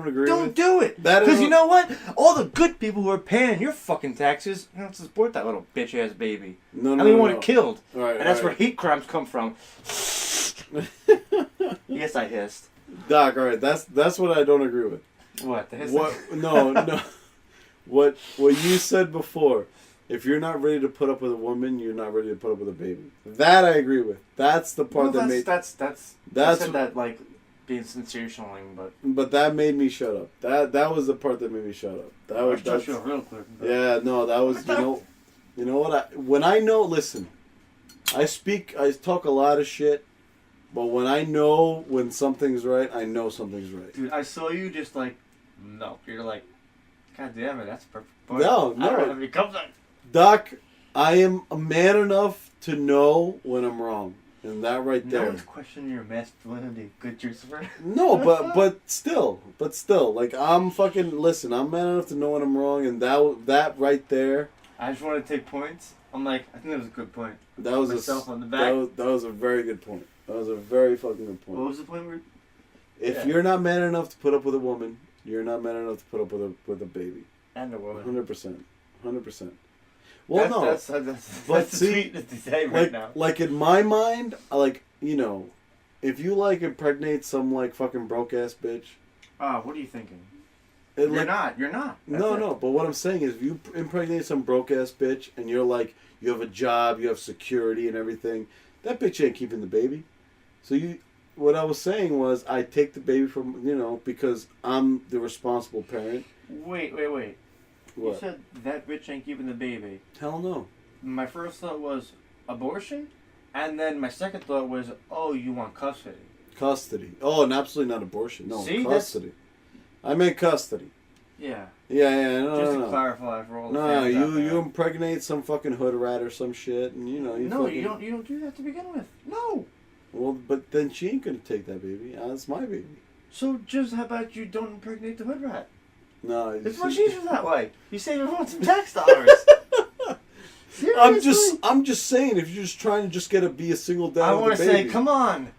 S1: agree with.
S2: Don't do it. Because you know what? All the good people who are paying your fucking taxes, you don't support that little bitch-ass baby.
S1: No,
S2: and they want it killed.
S1: Right,
S2: and that's where hate crimes come from. Yes, I hissed.
S1: Doc, all right, that's what I don't agree with.
S2: What? The hissing?
S1: What? No. What you said before. If you're not ready to put up with a woman, you're not ready to put up with a baby. That I agree with. That's the part that made...
S2: That's I said that, like, being sensationaling, but...
S1: But that made me shut up. That was the part that made me shut up. That was...
S2: That's real quick. But...
S1: Yeah, no, that was... You know what? When I know... Listen. I talk a lot of shit, but when I know when something's right, I know something's right.
S2: Dude, I saw you just like... No. You're like... God damn it, that's perfect. But
S1: No.
S2: I don't have any comes on.
S1: Doc, I am a man enough to know when I'm wrong. And that right there.
S2: No one's questioning your masculinity, good Drewcifer.
S1: No, but still. Like, I'm fucking... Listen, I'm man enough to know when I'm wrong, and that right there...
S2: I just want to take points. I'm like, I think that was a good point.
S1: That was
S2: myself on the back.
S1: That was a very good point. That was a very fucking good point.
S2: What was the point?
S1: If you're not man enough to put up with a woman, you're not man enough to put up with a baby.
S2: And a woman.
S1: 100%. Well, no.
S2: That's
S1: But
S2: the
S1: see,
S2: tweet to say right now.
S1: like in my mind, like, you know, if you like impregnate some like fucking broke ass bitch,
S2: What are you thinking?
S1: it,
S2: You're
S1: like,
S2: not.
S1: No. But what I'm saying is, if you impregnate some broke ass bitch and you're like, you have a job, you have security and everything, that bitch ain't keeping the baby. So what I was saying was, I take the baby from, you know, because I'm the responsible parent.
S2: Wait.
S1: What?
S2: You said that bitch ain't keeping the baby.
S1: Hell no.
S2: My first thought was abortion, and then my second thought was, oh, you want custody.
S1: Custody. Oh, and absolutely not abortion. No,
S2: See,
S1: custody. I meant custody.
S2: Yeah.
S1: Yeah, no,
S2: Just
S1: no.
S2: to clarify for all the
S1: No,
S2: fans out there.
S1: you impregnate some fucking hood rat or some shit, and you know you.
S2: No,
S1: fucking...
S2: you don't do that to begin with. No.
S1: Well, but then she ain't gonna take that baby. That's my baby.
S2: So just how about you don't impregnate the hood rat?
S1: No,
S2: It's much easier that way. You save everyone some tax dollars. Seriously?
S1: I'm just saying, if you're just trying to just be a single dad
S2: I
S1: with
S2: want
S1: a
S2: to
S1: baby.
S2: say, come on.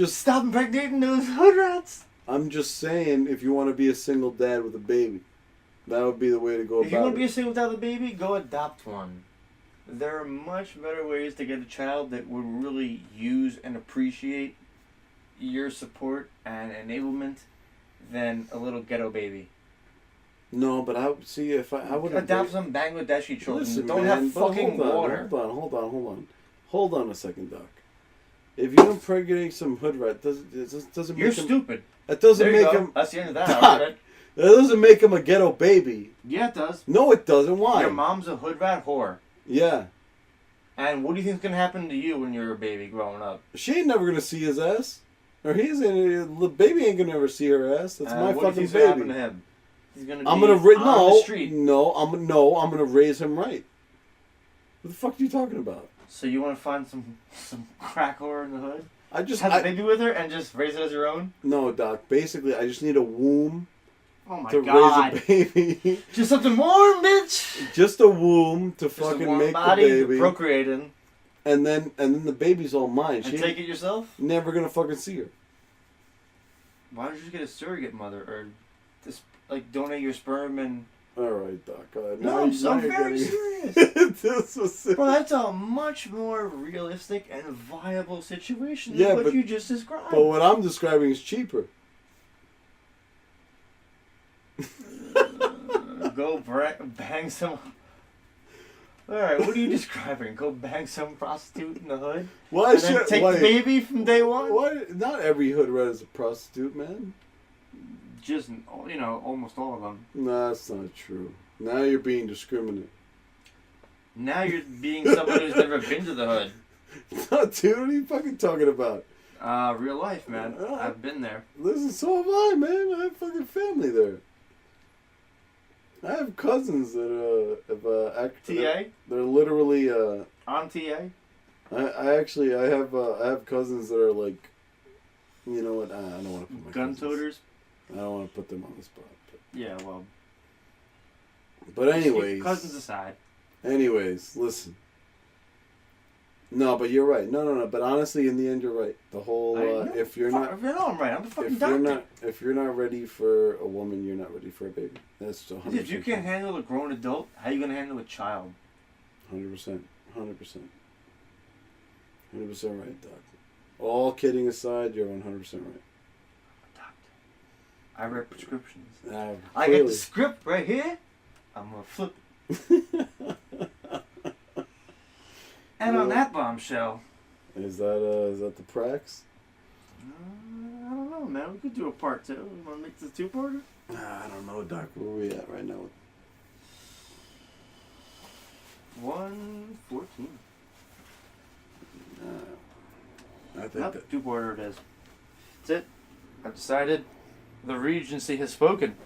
S2: Stop impregnating those hood rats.
S1: I'm just saying, if you want to be a single dad with a baby, that would be the way to go about it.
S2: If you want to be a single dad with a baby, go adopt one. There are much better ways to get a child that would really use and appreciate your support and enablement than a little ghetto baby.
S1: No, but I see if I would
S2: adopt some Bangladeshi children
S1: Listen,
S2: that don't
S1: man,
S2: have
S1: but
S2: fucking water.
S1: Hold on a second, Doc. If you impregnate some hood rat, doesn't
S2: You're
S1: make him,
S2: stupid.
S1: That doesn't
S2: There you
S1: make
S2: go.
S1: him.
S2: That's the end of that
S1: Doc,
S2: argument.
S1: That doesn't make him a ghetto baby.
S2: Yeah, it does.
S1: No, it doesn't. Why?
S2: Your mom's a hood rat whore.
S1: Yeah.
S2: And what do you think's gonna happen to you when you're a baby growing up?
S1: She ain't never gonna see his ass, or the baby ain't gonna ever see her ass. That's my
S2: what
S1: fucking
S2: do you think's
S1: baby.
S2: gonna happen to him? He's gonna be
S1: I'm gonna
S2: on the street.
S1: I'm gonna raise him right. What the fuck are you talking about?
S2: So you want to find some crack whore in the hood? Have a baby with her and just raise it as your own?
S1: No, Doc. Basically, I just need a womb
S2: to
S1: raise a baby.
S2: Just something warm, bitch.
S1: Just a womb to
S2: Just
S1: fucking
S2: a warm
S1: make
S2: body,
S1: the baby.
S2: procreating.
S1: And then the baby's all mine.
S2: And take it yourself?
S1: Never gonna fucking see her.
S2: Why don't you just get a surrogate mother or just donate your sperm and?
S1: All right, Doc.
S2: No, I'm very serious.
S1: This was serious.
S2: Bro, that's a much more realistic and viable situation than what you just described.
S1: But what I'm describing is cheaper.
S2: Go bang some. Alright, what are you describing? Go bang some prostitute in the hood?
S1: Why
S2: and then take the baby from day one?
S1: Why? Not every hood rat is a prostitute, man.
S2: Just, almost all of them.
S1: No, that's not true. Now you're being discriminate.
S2: Now you're being someone who's never been to the hood.
S1: No, dude, what are you fucking talking about?
S2: Real life, man. I've been there.
S1: Listen, so have I, man. I have fucking family there. I have cousins that have
S2: TA?
S1: They're literally
S2: on TA?
S1: I have cousins that are like, you know what? I don't want to put my
S2: gun
S1: cousins.
S2: toters.
S1: I don't want to put them on the spot.
S2: Yeah, well.
S1: But anyways,
S2: cousins aside.
S1: Anyways, listen. No, but you're right. No. But honestly, in the end, you're right. The whole if you're not,
S2: I'm right. I'm the fucking doctor.
S1: If you're not ready for a woman, you're not ready for a baby. That's 100%.
S2: If you can't handle a grown adult, how are you gonna handle a child?
S1: 100%. 100% right, Doc. All kidding aside, you're 100% right.
S2: Doctor, I read prescriptions.
S1: Clearly.
S2: I get the script right here. I'm gonna flip it. And on that bombshell.
S1: Is that the Prax?
S2: I don't know, man. We could do a part 2. You want to make this a 2-parter?
S1: I don't know, Doc. Where are we at right now?
S2: 1:14.
S1: I think that
S2: 2-parter it is. That's it. I've decided. The Regency has spoken.